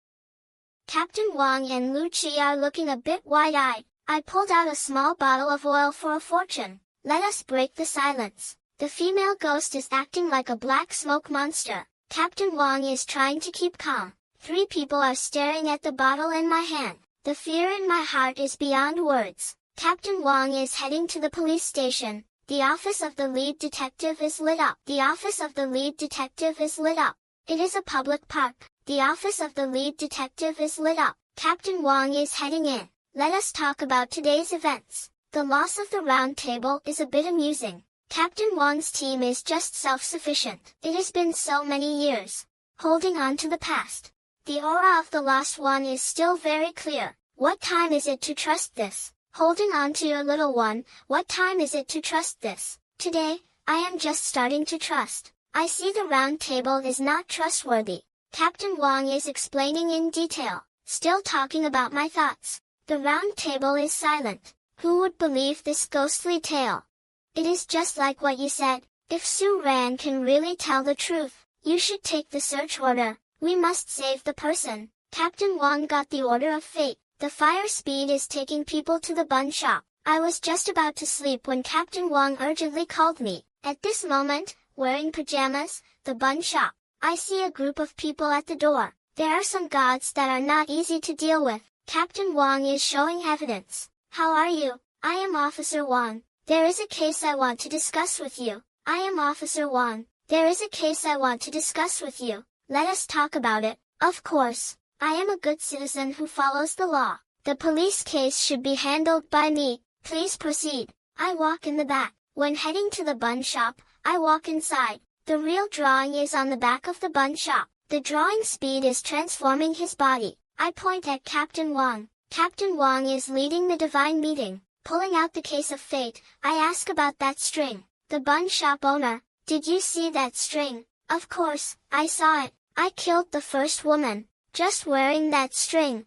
Captain Wang and Lu Qi are looking a bit wide-eyed. I pulled out a small bottle of oil for a fortune. Let us break the silence. The female ghost is acting like a black smoke monster. Captain Wang is trying to keep calm. 3 people are staring at the bottle in my hand. The fear in my heart is beyond words. Captain Wang is heading to the police station. The office of the lead detective is lit up. The office of the lead detective is lit up. It is a public park. The office of the lead detective is lit up. Captain Wang is heading in. Let us talk about today's events. The loss of the round table is a bit amusing. Captain Wang's team is just self-sufficient. It has been so many years. Holding on to the past. The aura of the lost one is still very clear. What time is it to trust this? Holding on to your little one, what time is it to trust this? Today, I am just starting to trust. I see the round table is not trustworthy. Captain Wang is explaining in detail, still talking about my thoughts. The round table is silent. Who would believe this ghostly tale? It is just like what you said. If Su Ran can really tell the truth, you should take the search order. We must save the person. Captain Wang got the order of fate. The fire speed is taking people to the bun shop. I was just about to sleep when Captain Wang urgently called me. At this moment, wearing pajamas, the bun shop. I see a group of people at the door. There are some gods that are not easy to deal with. Captain Wang is showing evidence. How are you? I am Officer Wang. There is a case I want to discuss with you. I am Officer Wang. There is a case I want to discuss with you. Let us talk about it. Of course. I am a good citizen who follows the law. The police case should be handled by me. Please proceed. I walk in the back. When heading to the bun shop, I walk inside. The real drawing is on the back of the bun shop. The drawing speed is transforming his body. I point at Captain Wang. Captain Wang is leading the divine meeting. Pulling out the case of fate, I ask about that string. The bun shop owner, did you see that string? Of course, I saw it. I killed the first woman, just wearing that string.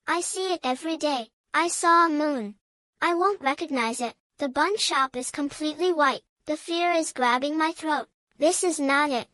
I see it every day. I saw a moon. I won't recognize it. The bun shop is completely white. The fear is grabbing my throat. This is not it.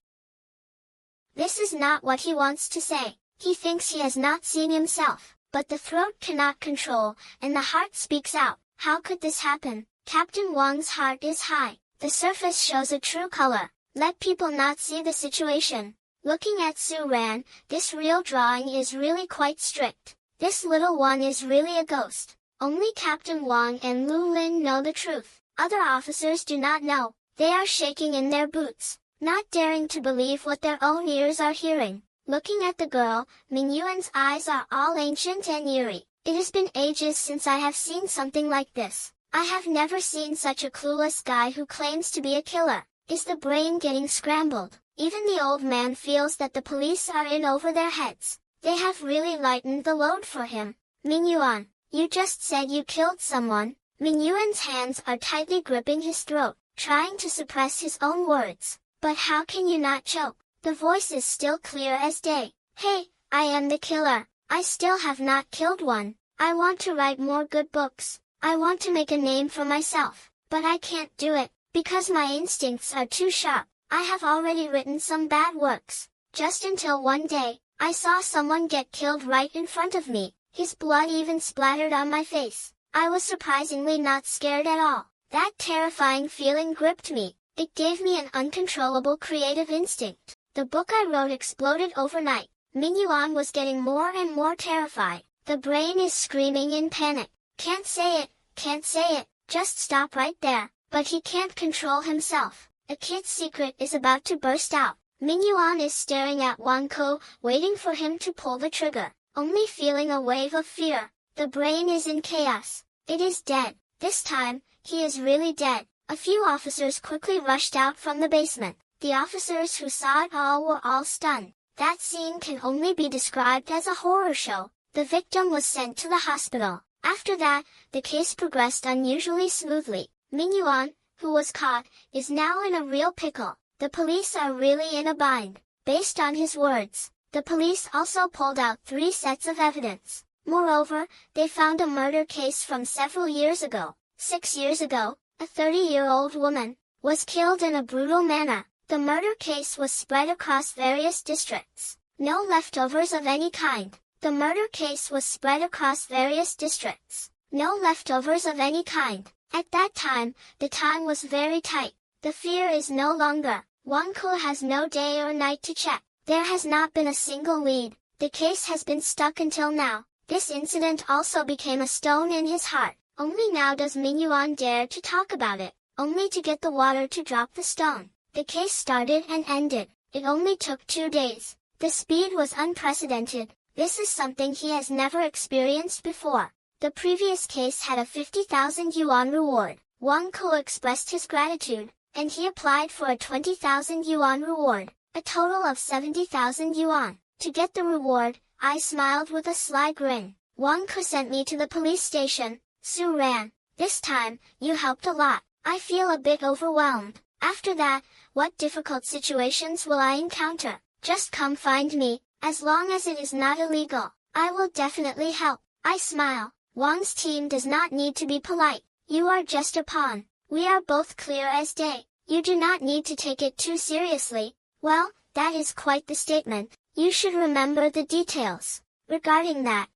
This is not what he wants to say. He thinks he has not seen himself, but the throat cannot control, and the heart speaks out. How could this happen? Captain Wang's heart is high. The surface shows a true color. Let people not see the situation. Looking at Su Ran, this real drawing is really quite strict. This little one is really a ghost. Only Captain Wang and Lu Lin know the truth. Other officers do not know. They are shaking in their boots, not daring to believe what their own ears are hearing. Looking at the girl, Ming Yuan's eyes are all ancient and eerie. It has been ages since I have seen something like this. I have never seen such a clueless guy who claims to be a killer. Is the brain getting scrambled? Even the old man feels that the police are in over their heads. They have really lightened the load for him. Ming Yuan, you just said you killed someone. Ming Yuan's hands are tightly gripping his throat, trying to suppress his own words. But how can you not choke? The voice is still clear as day. Hey, I am the killer. I still have not killed one. I want to write more good books. I want to make a name for myself. But I can't do it, because my instincts are too sharp. I have already written some bad works. Just until one day, I saw someone get killed right in front of me. His blood even splattered on my face. I was surprisingly not scared at all. That terrifying feeling gripped me. It gave me an uncontrollable creative instinct. The book I wrote exploded overnight. Minuan was getting more and more terrified. The brain is screaming in panic. Can't say it, can't say it, just stop right there. But he can't control himself. A kid's secret is about to burst out. Minuan is staring at Wanko, waiting for him to pull the trigger, only feeling a wave of fear. The brain is in chaos. It is dead. This time, he is really dead. A few officers quickly rushed out from the basement. The officers who saw it all were all stunned. That scene can only be described as a horror show. The victim was sent to the hospital. After that, the case progressed unusually smoothly. Minuan, who was caught, is now in a real pickle. The police are really in a bind. Based on his words, the police also pulled out 3 sets of evidence. Moreover, they found a murder case from several years ago. 6 years ago, a 30-year-old woman was killed in a brutal manner. The murder case was spread across various districts. No leftovers of any kind. The murder case was spread across various districts. No leftovers of any kind. At that time, the time was very tight. The fear is no longer. Wanko has no day or night to check. There has not been a single lead. The case has been stuck until now. This incident also became a stone in his heart. Only now does Minuan dare to talk about it, only to get the water to drop the stone. The case started and ended. It only took 2 days. The speed was unprecedented. This is something he has never experienced before. The previous case had a 50,000 yuan reward. Wanko expressed his gratitude, and he applied for a 20,000 yuan reward, a total of 70,000 yuan. To get the reward, I smiled with a sly grin. Wanko sent me to the police station. Su ran. This time, you helped a lot. I feel a bit overwhelmed. After that, what difficult situations will I encounter? Just come find me. As long as it is not illegal, I will definitely help. I smile. Wang's team does not need to be polite. You are just a pawn. We are both clear as day. You do not need to take it too seriously. Well, that is quite the statement. You should remember the details. Regarding that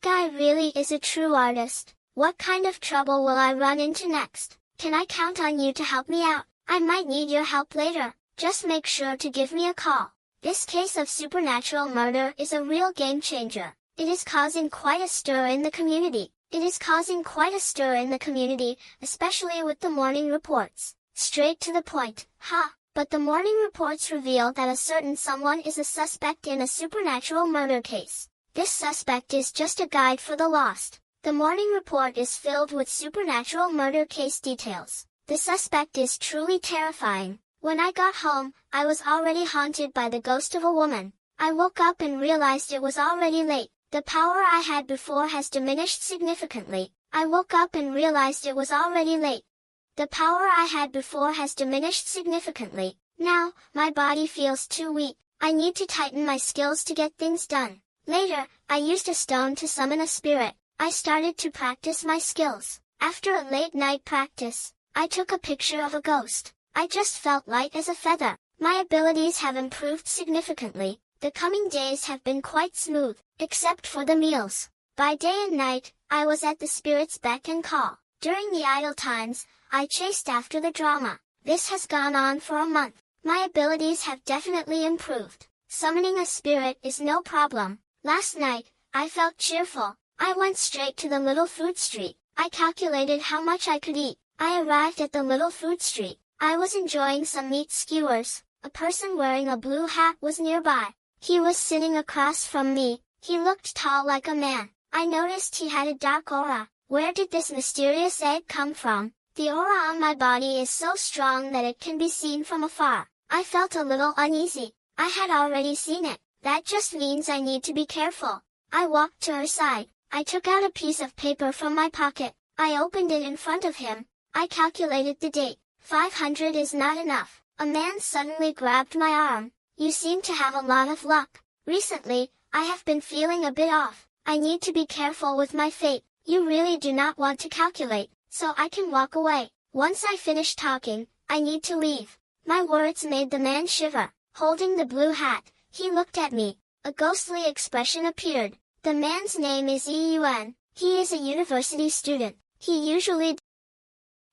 guy really is a true artist. What kind of trouble will I run into next? Can I count on you to help me out? I might need your help later. Just make sure to give me a call. This case of supernatural murder is a real game changer. It is causing quite a stir in the community. Especially with the morning reports. Straight to the point, but the morning reports reveal that a certain someone is a suspect in a supernatural murder case. This suspect is just a guide for the lost. The morning report is filled with supernatural murder case details. The suspect is truly terrifying. When I got home, I was already haunted by the ghost of a woman. I woke up and realized it was already late. The power I had before has diminished significantly. Now, my body feels too weak. I need to tighten my skills to get things done. Later, I used a stone to summon a spirit. I started to practice my skills. After a late night practice, I took a picture of a ghost. I just felt light as a feather. My abilities have improved significantly. The coming days have been quite smooth, except for the meals. By day and night, I was at the spirit's beck and call. During the idle times, I chased after the drama. This has gone on for a month. My abilities have definitely improved. Summoning a spirit is no problem. Last night, I felt cheerful. I went straight to the little food street. I calculated how much I could eat. I arrived at the little food street. I was enjoying some meat skewers. A person wearing a blue hat was nearby. He was sitting across from me. He looked tall like a man. I noticed he had a dark aura. Where did this mysterious egg come from? The aura on my body is so strong that it can be seen from afar. I felt a little uneasy. I had already seen it. That just means I need to be careful. I walked to her side. I took out a piece of paper from my pocket. I opened it in front of him. I calculated the date. 500 is not enough. A man suddenly grabbed my arm. You seem to have a lot of luck. Recently, I have been feeling a bit off. I need to be careful with my fate. You really do not want to calculate, so I can walk away. Once I finish talking, I need to leave. My words made the man shiver. Holding the blue hat, he looked at me. A ghostly expression appeared. The man's name is Yun. He is a university student. He usually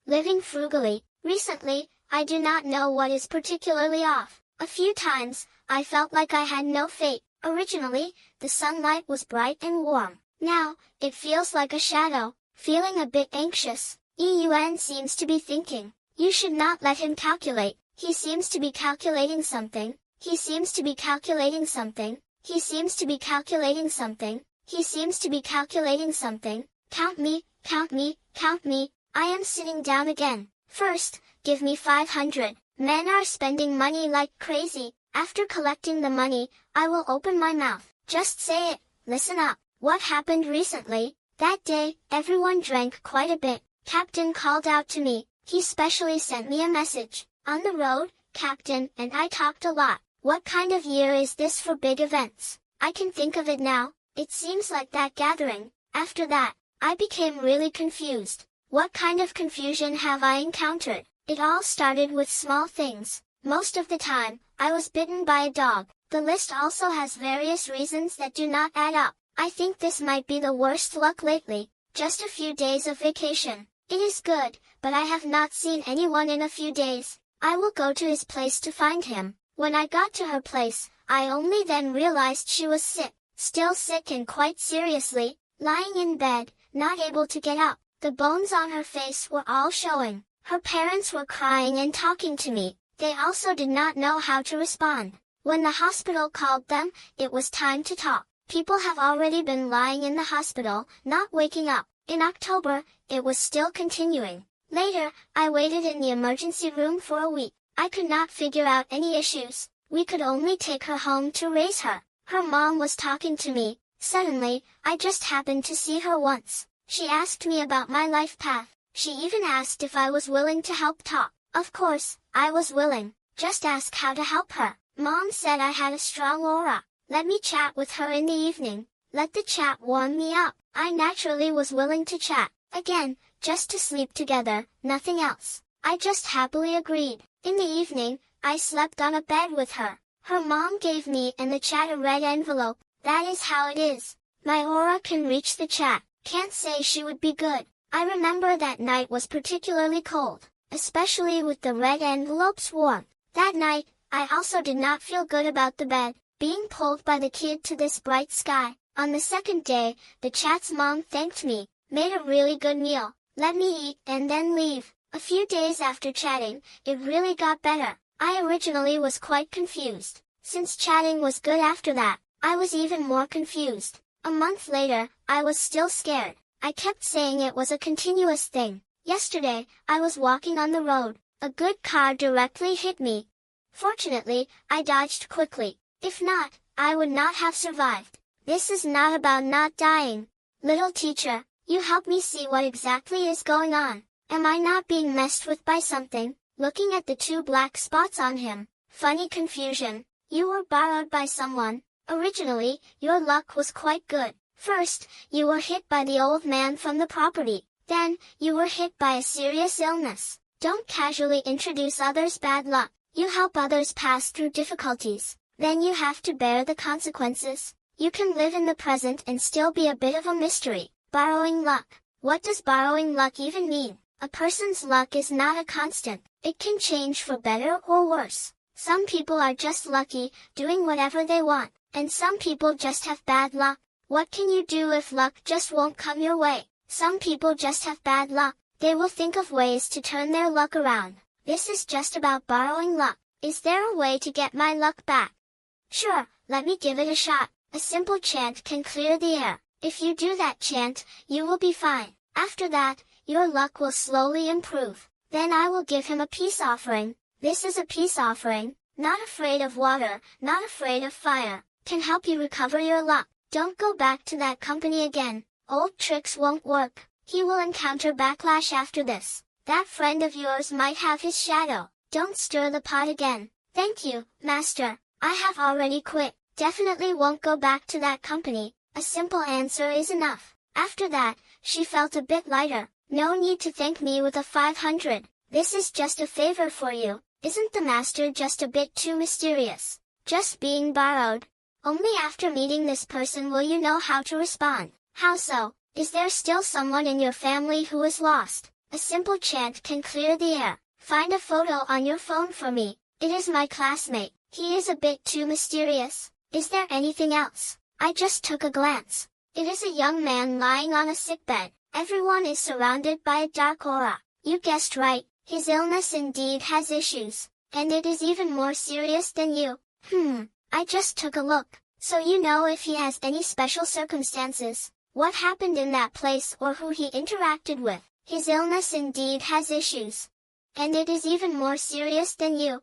living frugally. Recently, I do not know what is particularly off. A few times, I felt like I had no fate. Originally, the sunlight was bright and warm. Now, it feels like a shadow. Feeling a bit anxious, EUN seems to be thinking, you should not let him calculate. He seems to be calculating something. He seems to be calculating something. He seems to be calculating something. He seems to be calculating something. Count me, count me, count me. I am sitting down again. First, give me 500. Men are spending money like crazy. After collecting the money, I will open my mouth. Just say it. Listen up. What happened recently? That day, everyone drank quite a bit. Captain called out to me. He specially sent me a message. On the road, Captain and I talked a lot. What kind of year is this for big events? I can think of it now. It seems like that gathering. After that, I became really confused. What kind of confusion have I encountered? It all started with small things. Most of the time, I was bitten by a dog. The list also has various reasons that do not add up. I think this might be the worst luck lately. Just a few days of vacation. It is good, but I have not seen anyone in a few days. I will go to his place to find him. When I got to her place, I only then realized she was sick. Still sick and quite seriously, lying in bed, not able to get up. The bones on her face were all showing. Her parents were crying and talking to me. They also did not know how to respond. When the hospital called them, it was time to talk. People have already been lying in the hospital, not waking up. In October, it was still continuing. Later, I waited in the emergency room for a week. I could not figure out any issues. We could only take her home to raise her. Her mom was talking to me. Suddenly, I just happened to see her once. She asked me about my life path. She even asked if I was willing to help talk. Of course, I was willing. Just ask how to help her. Mom said I had a strong aura. Let me chat with her in the evening. Let the chat warm me up. I naturally was willing to chat. Again, just to sleep together, nothing else. I just happily agreed. In the evening, I slept on a bed with her. Her mom gave me and the chat a red envelope. That is how it is. My aura can reach the chat. Can't say she would be good. I remember that night was particularly cold, especially with the red envelope's warmth. That night, I also did not feel good about the bed, being pulled by the kid to this bright sky. On the second day, the chat's mom thanked me, made a really good meal, let me eat and then leave. A few days after chatting, it really got better. I originally was quite confused. Since chatting was good after that, I was even more confused. A month later, I was still scared. I kept saying it was a continuous thing. Yesterday, I was walking on the road. A good car directly hit me. Fortunately, I dodged quickly. If not, I would not have survived. This is not about not dying. Little teacher, you help me see what exactly is going on. Am I not being messed with by something? Looking at the 2 black spots on him. Funny confusion. You were borrowed by someone. Originally, your luck was quite good. First, you were hit by the old man from the property. Then, you were hit by a serious illness. Don't casually introduce others' bad luck. You help others pass through difficulties. Then you have to bear the consequences. You can live in the present and still be a bit of a mystery. Borrowing luck. What does borrowing luck even mean? A person's luck is not a constant. It can change for better or worse. Some people are just lucky, doing whatever they want, and some people just have bad luck. What can you do if luck just won't come your way? Some people just have bad luck. They will think of ways to turn their luck around. This is just about borrowing luck. Is there a way to get my luck back? Sure, let me give it a shot. A simple chant can clear the air. If you do that chant, you will be fine. After that, your luck will slowly improve. Then I will give him a peace offering. This is a peace offering, not afraid of water, not afraid of fire, can help you recover your luck. Don't go back to that company again. Old tricks won't work. He will encounter backlash after this. That friend of yours might have his shadow. Don't stir the pot again. Thank you, Master. I have already quit. Definitely won't go back to that company. A simple answer is enough. After that, she felt a bit lighter. No need to thank me with a 500. This is just a favor for you. Isn't the master just a bit too mysterious? Just being borrowed. Only after meeting this person will you know how to respond. How so? Is there still someone in your family who is lost? A simple chant can clear the air. Find a photo on your phone for me. It is my classmate. He is a bit too mysterious. Is there anything else? I just took a glance. It is a young man lying on a sickbed. Everyone is surrounded by a dark aura. You guessed right, his illness indeed has issues, and it is even more serious than you. I just took a look, so you know if he has any special circumstances, what happened in that place or who he interacted with. His illness indeed has issues, and it is even more serious than you.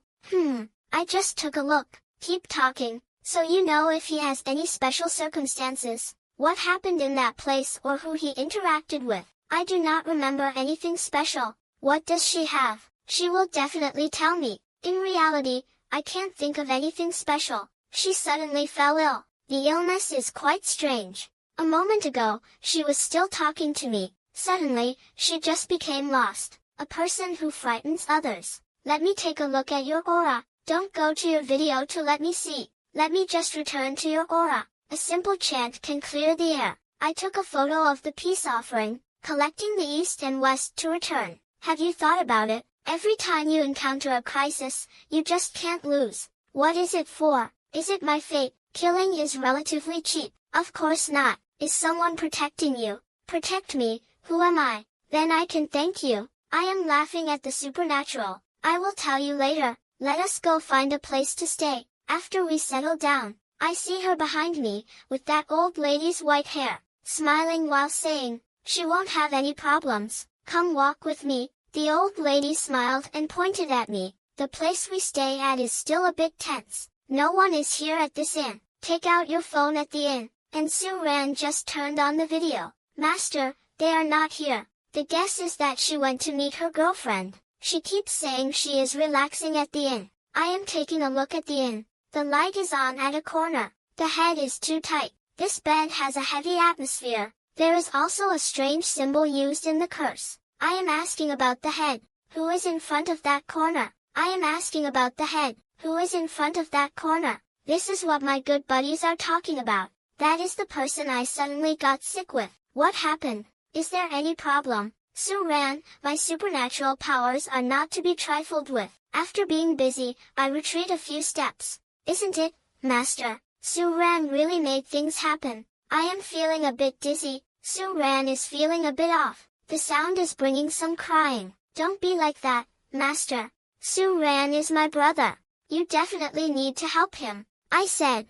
I just took a look. Keep talking, so you know if he has any special circumstances, what happened in that place or who he interacted with. I do not remember anything special. What does she have? She will definitely tell me. In reality, I can't think of anything special. She suddenly fell ill. The illness is quite strange. A moment ago, she was still talking to me. Suddenly, she just became lost. A person who frightens others. Let me take a look at your aura. Don't go to your video to let me see. Let me just return to your aura. A simple chant can clear the air. I took a photo of the peace offering, collecting the east and west to return. Have you thought about it? Every time you encounter a crisis, you just can't lose. What is it for? Is it my fate? Killing is relatively cheap. Of course not. Is someone protecting you? Protect me. Who am I? Then I can thank you. I am laughing at the supernatural. I will tell you later. Let us go find a place to stay. After we settle down, I see her behind me, with that old lady's white hair, smiling while saying, she won't have any problems. Come walk with me. The old lady smiled and pointed at me. The place we stay at is still a bit tense. No one is here at this inn. Take out your phone at the inn. And Su Ran just turned on the video. Master, they are not here. The guess is that she went to meet her girlfriend. She keeps saying she is relaxing at the inn. I am taking a look at the inn. The light is on at a corner. The head is too tight. This bed has a heavy atmosphere. There is also a strange symbol used in the curse. I am asking about the head. Who is in front of that corner? I am asking about the head. Who is in front of that corner? This is what my good buddies are talking about. That is the person I suddenly got sick with. What happened? Is there any problem? Su Ran, my supernatural powers are not to be trifled with. After being busy, I retreat a few steps. Isn't it, Master? Su Ran really made things happen. I am feeling a bit dizzy. Su Ran is feeling a bit off. The sound is bringing some crying. Don't be like that, Master. Su Ran is my brother. You definitely need to help him, I said.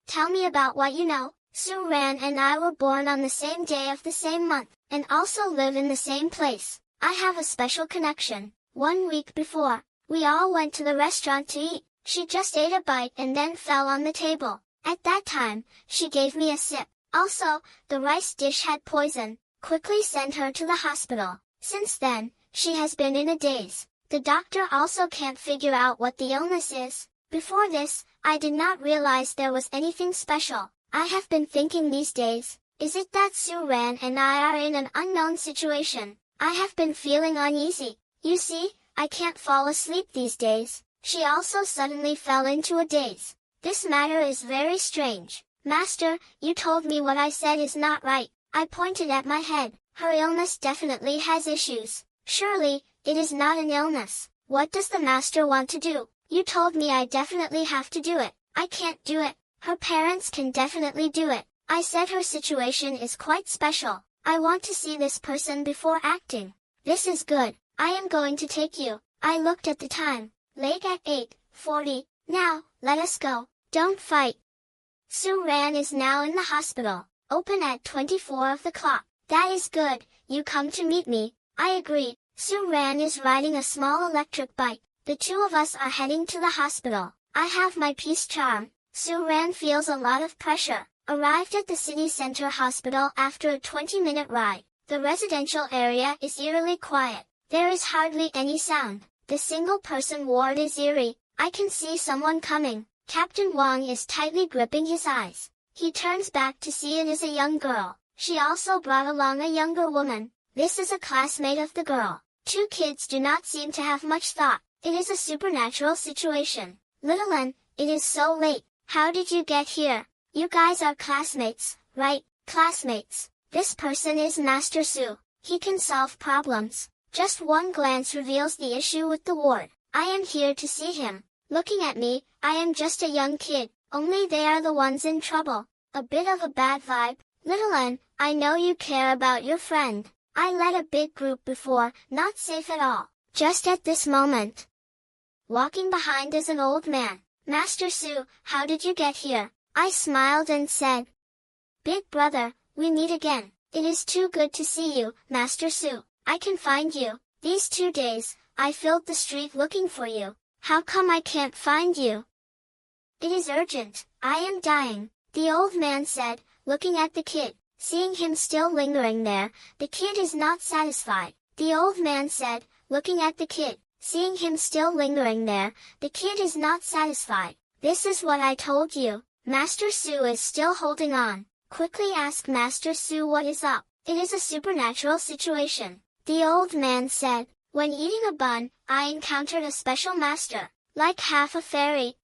Tell me about what you know. Su Ran and I were born on the same day of the same month, and also live in the same place. I have a special connection. 1 week before, we all went to the restaurant to eat. She just ate a bite and then fell on the table. At that time, she gave me a sip. Also, the rice dish had poison. Quickly sent her to the hospital. Since then, she has been in a daze. The doctor also can't figure out what the illness is. Before this, I did not realize there was anything special. I have been thinking these days, is it that Su Ran and I are in an unknown situation? I have been feeling uneasy. You see, I can't fall asleep these days. She also suddenly fell into a daze. This matter is very strange. Master, you told me what I said is not right. I pointed at my head. Her illness definitely has issues. Surely, it is not an illness. What does the master want to do? You told me I definitely have to do it. I can't do it. Her parents can definitely do it. I said her situation is quite special. I want to see this person before acting. This is good. I am going to take you. I looked at the time. Late at 8:40. Now, let us go. Don't fight. Su Ran is now in the hospital. Open at 24 of the clock. That is good. You come to meet me. I agree. Su Ran is riding a small electric bike. The two of us are heading to the hospital. I have my peace charm. Su Ran feels a lot of pressure. Arrived at the city center hospital after a 20-minute ride. The residential area is eerily quiet. There is hardly any sound. The single-person ward is eerie. I can see someone coming. Captain Wang is tightly gripping his eyes. He turns back to see it is a young girl. She also brought along a younger woman. This is a classmate of the girl. Two kids do not seem to have much thought. It is a supernatural situation. Little N, it is so late. How did you get here? You guys are classmates, right? Classmates. This person is Master Su. He can solve problems. Just one glance reveals the issue with the ward. I am here to see him. Looking at me, I am just a young kid. Only they are the ones in trouble. A bit of a bad vibe. Little N, I know you care about your friend. I led a big group before, not safe at all. Just at this moment. Walking behind is an old man. Master Su, how did you get here? I smiled and said. Big brother, we meet again. It is too good to see you, Master Su. I can find you. These 2 days, I filled the street looking for you. How come I can't find you? It is urgent, I am dying, the old man said, looking at the kid. Seeing him still lingering there, the kid is not satisfied. The old man said, looking at the kid. Seeing him still lingering there, the kid is not satisfied. This is what I told you. Master Su is still holding on. Quickly ask Master Su what is up. It is a supernatural situation. The old man said, when eating a bun, I encountered a special master, like half a fairy.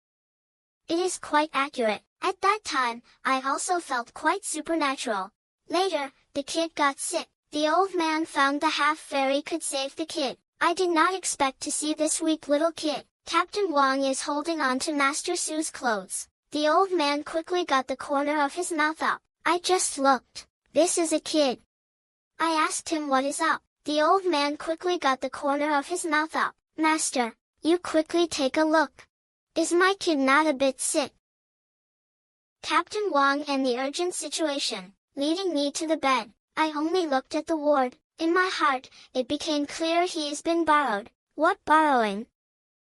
It is quite accurate. At that time, I also felt quite supernatural. Later, the kid got sick. The old man found the half-fairy could save the kid. I did not expect to see this weak little kid. Captain Wang is holding on to Master Su's clothes. The old man quickly got the corner of his mouth up. I just looked. This is a kid. I asked him what is up. The old man quickly got the corner of his mouth up. Master, you quickly take a look. Is my kid not a bit sick? Captain Wang and the urgent situation, leading me to the bed. I only looked at the ward. In my heart, it became clear he has been borrowed. What borrowing?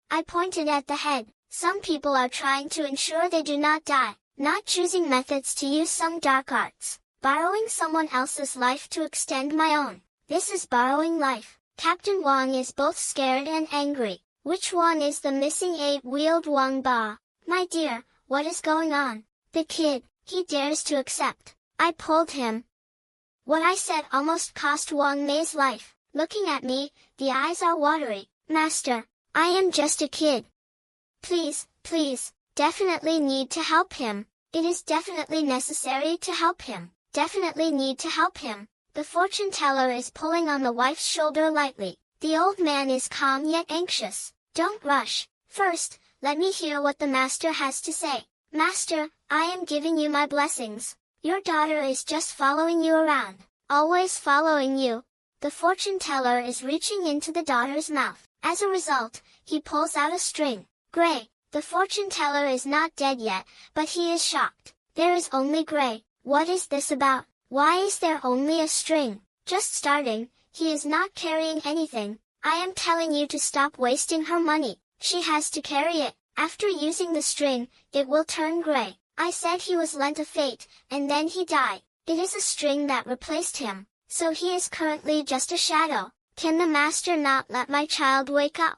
I pointed at the head. Some people are trying to ensure they do not die, not choosing methods to use some dark arts, borrowing someone else's life to extend my own. This is borrowing life. Captain Wang is both scared and angry. Which one is the missing 8-wheeled Wang Ba? My dear, what is going on? The kid, he dares to accept. I pulled him. What I said almost cost Wang Mei's life. Looking at me, the eyes are watery. Master, I am just a kid. Please, please, definitely need to help him. It is definitely necessary to help him. Definitely need to help him. The fortune teller is pulling on the wife's shoulder lightly. The old man is calm yet anxious. Don't rush. First, let me hear what the master has to say. Master, I am giving you my blessings. Your daughter is just following you around. Always following you. The fortune teller is reaching into the daughter's mouth. As a result, he pulls out a string. Gray. The fortune teller is not dead yet, but he is shocked. There is only gray. What is this about? Why is there only a string? Just starting, he is not carrying anything. I am telling you to stop wasting her money. She has to carry it. After using the string, it will turn gray. I said he was lent a fate, and then he died. It is a string that replaced him. So he is currently just a shadow. Can the master not let my child wake up?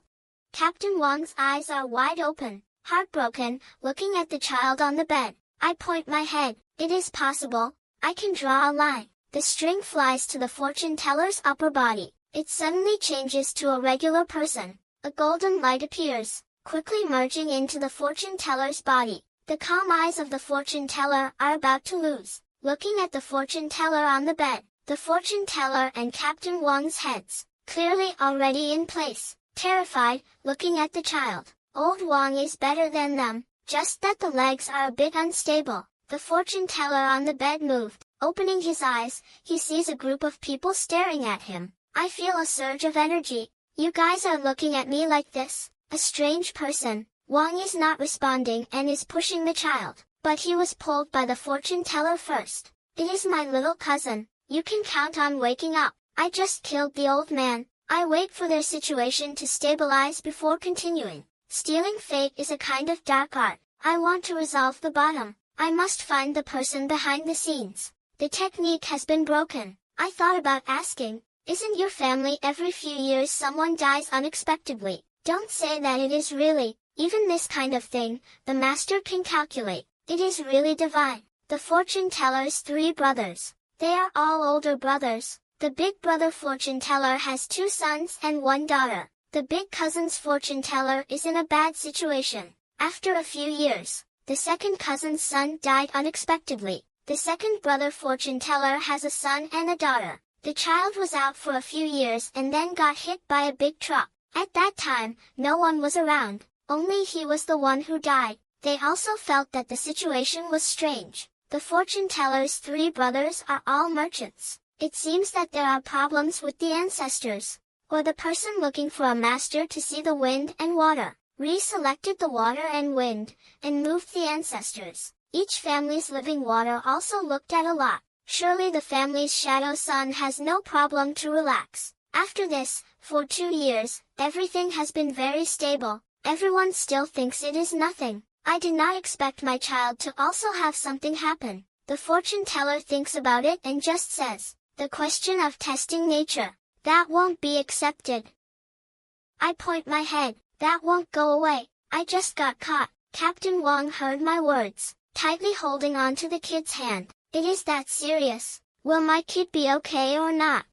Captain Wang's eyes are wide open, heartbroken, looking at the child on the bed. I point my head. It is possible. I can draw a line. The string flies to the fortune teller's upper body. It suddenly changes to a regular person. A golden light appears, quickly merging into the fortune teller's body. The calm eyes of the fortune teller are about to lose. Looking at the fortune teller on the bed, the fortune teller and Captain Wang's heads, clearly already in place. Terrified, looking at the child. Old Wang is better than them, just that the legs are a bit unstable. The fortune teller on the bed moved. Opening his eyes, he sees a group of people staring at him. I feel a surge of energy. You guys are looking at me like this. A strange person. Wang is not responding and is pushing the child, but he was pulled by the fortune teller first. It is my little cousin. You can count on waking up. I just killed the old man. I wait for their situation to stabilize before continuing. Stealing fate is a kind of dark art. I want to resolve the bottom. I must find the person behind the scenes. The technique has been broken. I thought about asking, isn't your family every few years someone dies unexpectedly? Don't say that it is really, even this kind of thing, the master can calculate. It is really divine. The fortune teller's 3 brothers. They are all older brothers. The big brother fortune teller has 2 sons and 1 daughter. The big cousin's fortune teller is in a bad situation. After a few years, the second cousin's son died unexpectedly. The second brother fortune teller has a son and a daughter. The child was out for a few years and then got hit by a big truck. At that time, no one was around. Only he was the one who died. They also felt that the situation was strange. The fortune teller's 3 brothers are all merchants. It seems that there are problems with the ancestors, or the person looking for a master to see the wind and water. Re-selected the water and wind, and moved the ancestors. Each family's living water also looked at a lot. Surely the family's shadow son has no problem to relax. After this, for 2 years, everything has been very stable. Everyone still thinks it is nothing. I did not expect my child to also have something happen. The fortune teller thinks about it and just says, the question of testing nature, that won't be accepted. I point my head, that won't go away. I just got caught. Captain Wong heard my words, tightly holding on to the kid's hand. It is that serious. Will my kid be okay or not?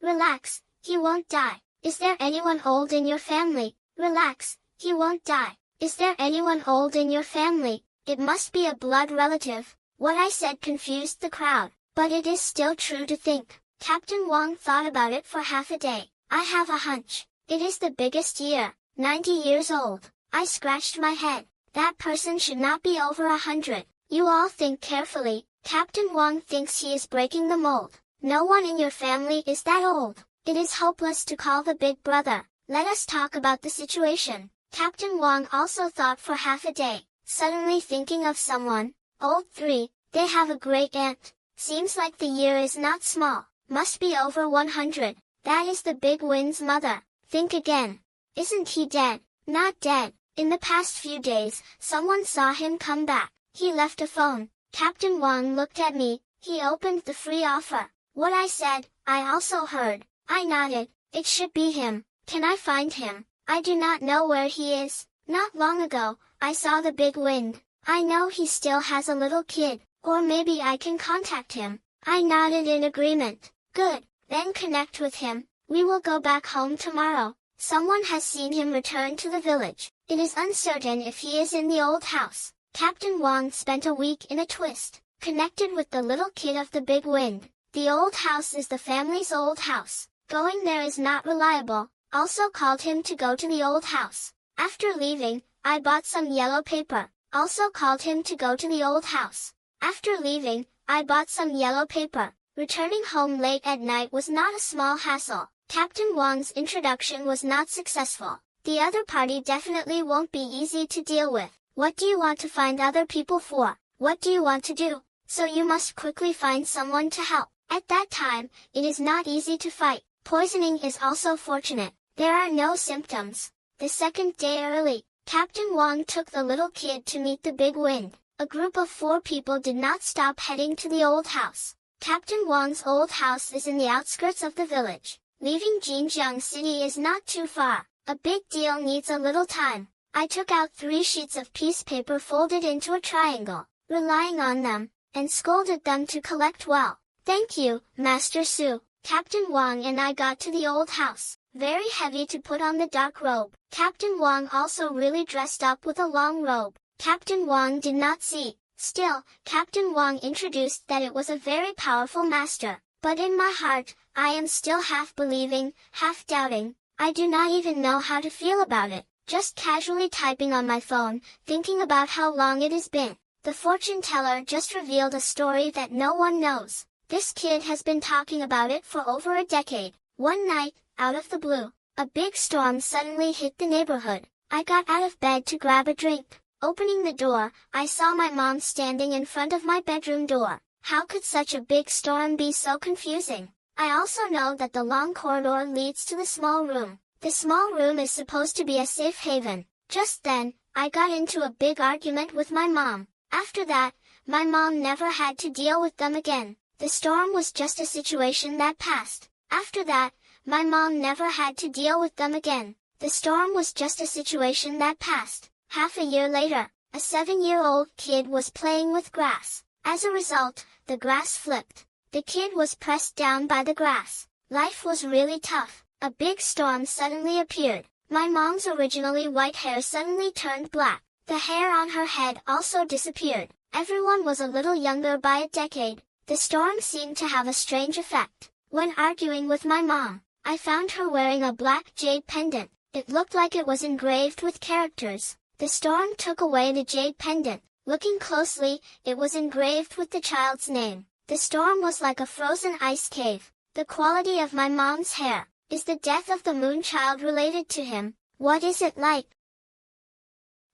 Relax, he won't die. Is there anyone old in your family? Relax, he won't die. Is there anyone old in your family? It must be a blood relative. What I said confused the crowd, but it is still true to think. Captain Wong thought about it for half a day. I have a hunch. It is the biggest year, 90 years old. I scratched my head. That person should not be over 100. You all think carefully. Captain Wong thinks he is breaking the mold. No one in your family is that old. It is hopeless to call the big brother. Let us talk about the situation. Captain Wong also thought for half a day, suddenly thinking of someone. Old 3, they have a great aunt. Seems like the year is not small. Must be over 100. That is the big wind's mother. Think again. Isn't he dead? Not dead. In the past few days, someone saw him come back. He left a phone. Captain Wong looked at me. He opened the free offer. What I said, I also heard. I nodded. It should be him. Can I find him? I do not know where he is. Not long ago, I saw the big wind. I know he still has a little kid, or maybe I can contact him. I nodded in agreement. Good, then connect with him. We will go back home tomorrow. Someone has seen him return to the village. It is uncertain if he is in the old house. Captain Wong spent a week in a twist, connected with the little kid of the big wind. The old house is the family's old house. Going there is not reliable. Also called him to go to the old house. After leaving, I bought some yellow paper. Also called him to go to the old house. After leaving, I bought some yellow paper. Returning home late at night was not a small hassle. Captain Wong's introduction was not successful. The other party definitely won't be easy to deal with. What do you want to find other people for? What do you want to do? So you must quickly find someone to help. At that time, it is not easy to fight. Poisoning is also fortunate. There are no symptoms. The second day early, Captain Wong took the little kid to meet the big wind. A group of 4 people did not stop heading to the old house. Captain Wong's old house is in the outskirts of the village. Leaving Jinjiang City is not too far. A big deal needs a little time. I took out 3 sheets of piece paper folded into a triangle, relying on them, and scolded them to collect well. Thank you, Master Su. Captain Wong and I got to the old house. Very heavy to put on the dark robe. Captain Wong also really dressed up with a long robe. Captain Wong did not see. Still, Captain Wong introduced that it was a very powerful master. But in my heart, I am still half believing, half doubting. I do not even know how to feel about it. Just casually typing on my phone, thinking about how long it has been. The fortune teller just revealed a story that no one knows. This kid has been talking about it for over a decade. One night, out of the blue, a big storm suddenly hit the neighborhood. I got out of bed to grab a drink. Opening the door, I saw my mom standing in front of my bedroom door. How could such a big storm be so confusing? I also know that the long corridor leads to the small room. The small room is supposed to be a safe haven. Just then, I got into a big argument with my mom. After that, my mom never had to deal with them again. The storm was just a situation that passed. After that, my mom never had to deal with them again. The storm was just a situation that passed. Half a year later, a 7-year-old kid was playing with grass. As a result, the grass flipped. The kid was pressed down by the grass. Life was really tough. A big storm suddenly appeared. My mom's originally white hair suddenly turned black. The hair on her head also disappeared. Everyone was a little younger by a decade. The storm seemed to have a strange effect. When arguing with my mom, I found her wearing a black jade pendant. It looked like it was engraved with characters. The storm took away the jade pendant. Looking closely, it was engraved with the child's name. The storm was like a frozen ice cave. The quality of my mom's hair. Is the death of the moon child related to him? What is it like?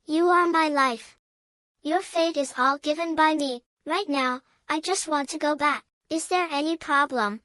You are my life. Your fate is all given by me. Right now, I just want to go back. Is there any problem?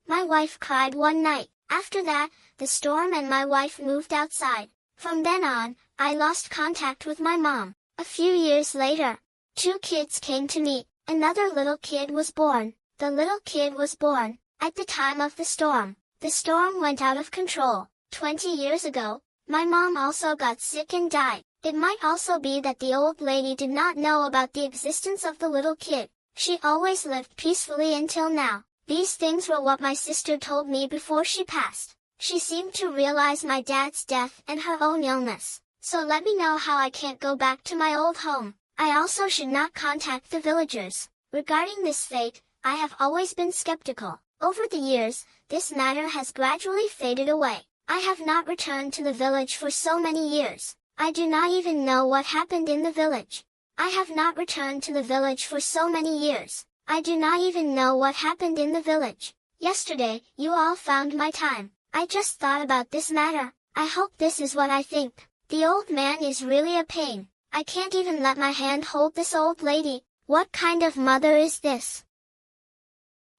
My wife cried one night. After that, the storm and my wife moved outside. From then on, I lost contact with my mom. A few years later, 2 kids came to me. Another little kid was born. The little kid was born at the time of the storm. The storm went out of control. 20 years ago, my mom also got sick and died. It might also be that the old lady did not know about the existence of the little kid. She always lived peacefully until now. These things were what my sister told me before she passed. She seemed to realize my dad's death and her own illness. So let me know how I can't go back to my old home. I also should not contact the villagers. Regarding this fate, I have always been skeptical. Over the years, this matter has gradually faded away. I have not returned to the village for so many years. I do not even know what happened in the village. I have not returned to the village for so many years. I do not even know what happened in the village. Yesterday, you all found my time. I just thought about this matter. I hope this is what I think. The old man is really a pain. I can't even let my hand hold this old lady. What kind of mother is this?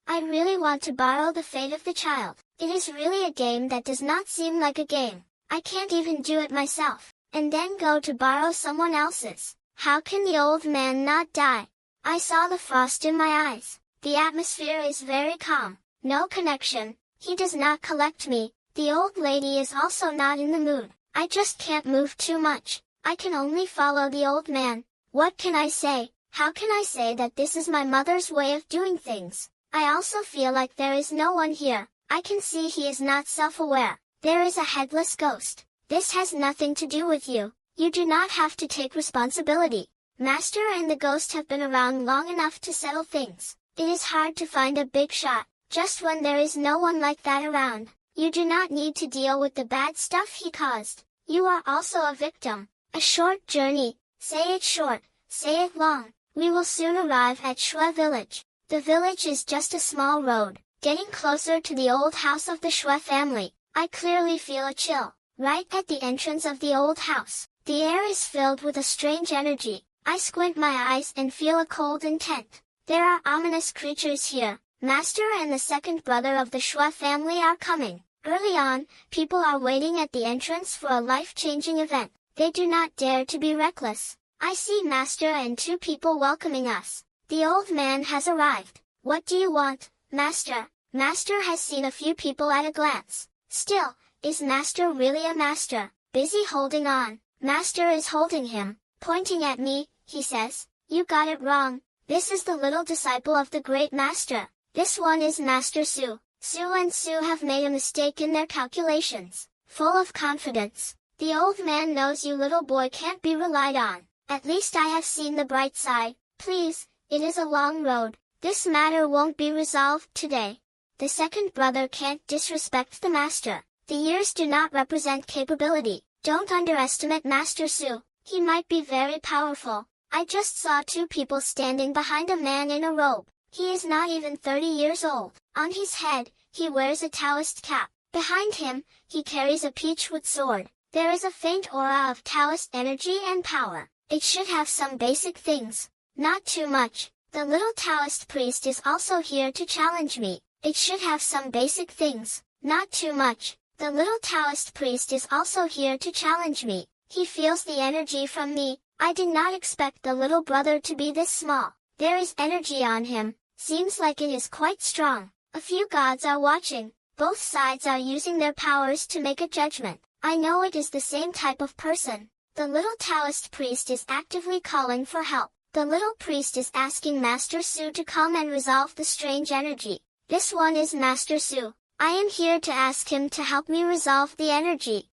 I really want to borrow the fate of the child. It is really a game that does not seem like a game. I can't even do it myself. And then go to borrow someone else's. How can the old man not die? I saw the frost in my eyes. The atmosphere is very calm. No connection. He does not collect me. The old lady is also not in the mood. I just can't move too much. I can only follow the old man. What can I say? How can I say that this is my mother's way of doing things? I also feel like there is no one here. I can see he is not self-aware. There is a headless ghost. This has nothing to do with you. You do not have to take responsibility. Master and the ghost have been around long enough to settle things. It is hard to find a big shot, just when there is no one like that around. You do not need to deal with the bad stuff he caused. You are also a victim. A short journey. Say it short, say it long. We will soon arrive at Shui village. The village is just a small road. Getting closer to the old house of the Shui family, I clearly feel a chill. Right at the entrance of the old house, the air is filled with a strange energy. I squint my eyes and feel a cold intent. There are ominous creatures here. Master and the second brother of the Shui family are coming. Early on, people are waiting at the entrance for a life-changing event. They do not dare to be reckless. I see Master and 2 people welcoming us. The old man has arrived. What do you want, Master? Master has seen a few people at a glance. Still, is Master really a master? Busy holding on. Master is holding him, pointing at me, he says. You got it wrong. This is the little disciple of the great master. This one is Master Su. Su and Su have made a mistake in their calculations. Full of confidence. The old man knows you little boy can't be relied on. At least I have seen the bright side. Please, it is a long road. This matter won't be resolved today. The second brother can't disrespect the master. The years do not represent capability. Don't underestimate Master Su. He might be very powerful. I just saw 2 people standing behind a man in a robe. He is not even 30 years old. On his head, he wears a Taoist cap. Behind him, he carries a peachwood sword. There is a faint aura of Taoist energy and power. It should have some basic things. Not too much. The little Taoist priest is also here to challenge me. It should have some basic things. Not too much. The little Taoist priest is also here to challenge me. He feels the energy from me. I did not expect the little brother to be this small. There is energy on him. Seems like it is quite strong. A few gods are watching. Both sides are using their powers to make a judgment. I know it is the same type of person. The little Taoist priest is actively calling for help. The little priest is asking Master Su to come and resolve the strange energy. This one is Master Su. I am here to ask him to help me resolve the energy.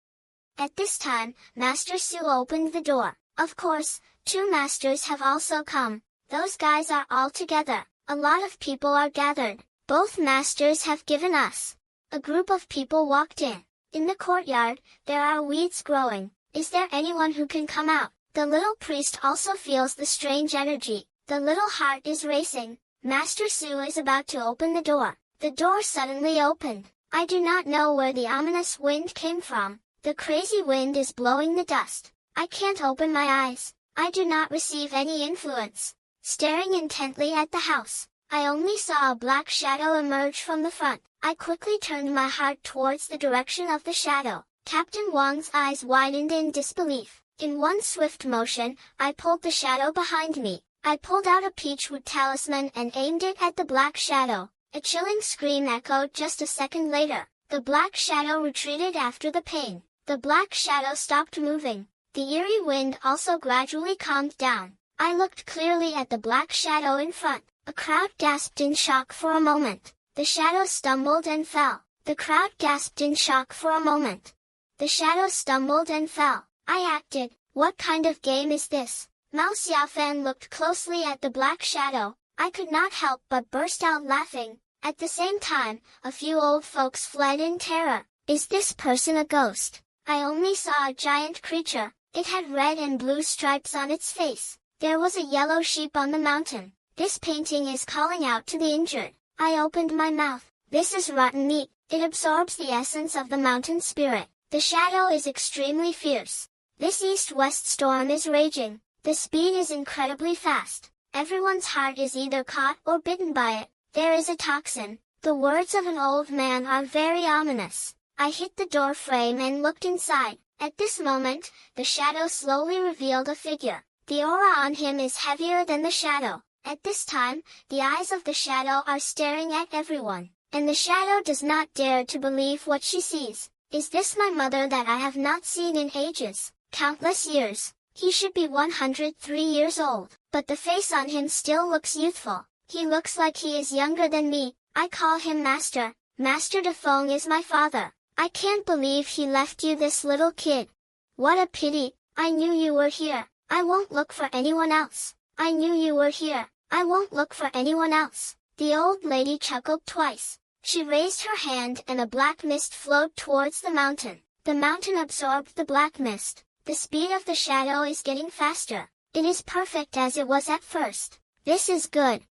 At this time, Master Su opened the door. Of course, 2 masters have also come. Those guys are all together. A lot of people are gathered. Both masters have given us. A group of people walked in. In the courtyard, there are weeds growing. Is there anyone who can come out? The little priest also feels the strange energy. The little heart is racing. Master Su is about to open the door. The door suddenly opened. I do not know where the ominous wind came from. The crazy wind is blowing the dust. I can't open my eyes. I do not receive any influence. Staring intently at the house, I only saw a black shadow emerge from the front. I quickly turned my heart towards the direction of the shadow. Captain Wang's eyes widened in disbelief. In one swift motion, I pulled the shadow behind me. I pulled out a peachwood talisman and aimed it at the black shadow. A chilling scream echoed just a second later. The black shadow retreated after the pain. The black shadow stopped moving. The eerie wind also gradually calmed down. I looked clearly at the black shadow in front. A crowd gasped in shock for a moment. The shadow stumbled and fell. The crowd gasped in shock for a moment. The shadow stumbled and fell. I acted. What kind of game is this? Mao Xiaofan looked closely at the black shadow. I could not help but burst out laughing. At the same time, a few old folks fled in terror. Is this person a ghost? I only saw a giant creature. It had red and blue stripes on its face. There was a yellow sheep on the mountain. This painting is calling out to the injured. I opened my mouth. This is rotten meat. It absorbs the essence of the mountain spirit. The shadow is extremely fierce. This east-west storm is raging. The speed is incredibly fast. Everyone's heart is either caught or bitten by it. There is a toxin. The words of an old man are very ominous. I hit the door frame and looked inside. At this moment, the shadow slowly revealed a figure. The aura on him is heavier than the shadow. At this time, the eyes of the shadow are staring at everyone, and the shadow does not dare to believe what she sees. Is this my mother that I have not seen in ages? Countless years. He should be 103 years old, but the face on him still looks youthful. He looks like he is younger than me. I call him Master. Master Defeng is my father. I can't believe he left you this little kid. What a pity. I knew you were here. I won't look for anyone else. I knew you were here. I won't look for anyone else. The old lady chuckled twice. She raised her hand and a black mist flowed towards the mountain. The mountain absorbed the black mist. The speed of the shadow is getting faster. It is perfect as it was at first. This is good.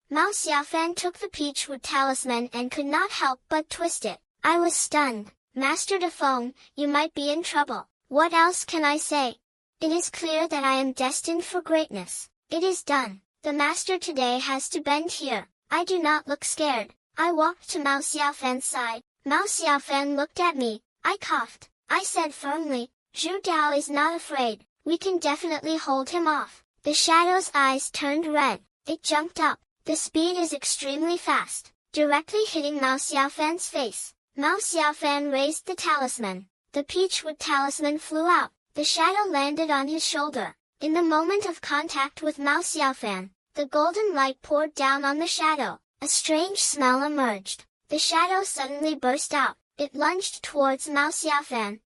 Mao Xiaofan took the peachwood talisman and could not help but twist it. I was stunned. Master Defeng, you might be in trouble. What else can I say? It is clear that I am destined for greatness. It is done. The master today has to bend here. I do not look scared. I walked to Mao Xiaofan's side. Mao Xiaofan looked at me. I coughed. I said firmly, Zhu Dao is not afraid. We can definitely hold him off. The shadow's eyes turned red. It jumped up. The speed is extremely fast, directly hitting Mao Xiaofan's face. Mao Xiaofan raised the talisman. The peachwood talisman flew out. The shadow landed on his shoulder. In the moment of contact with Mao Xiaofan, the golden light poured down on the shadow. A strange smell emerged. The shadow suddenly burst out. It lunged towards Mao Xiaofan.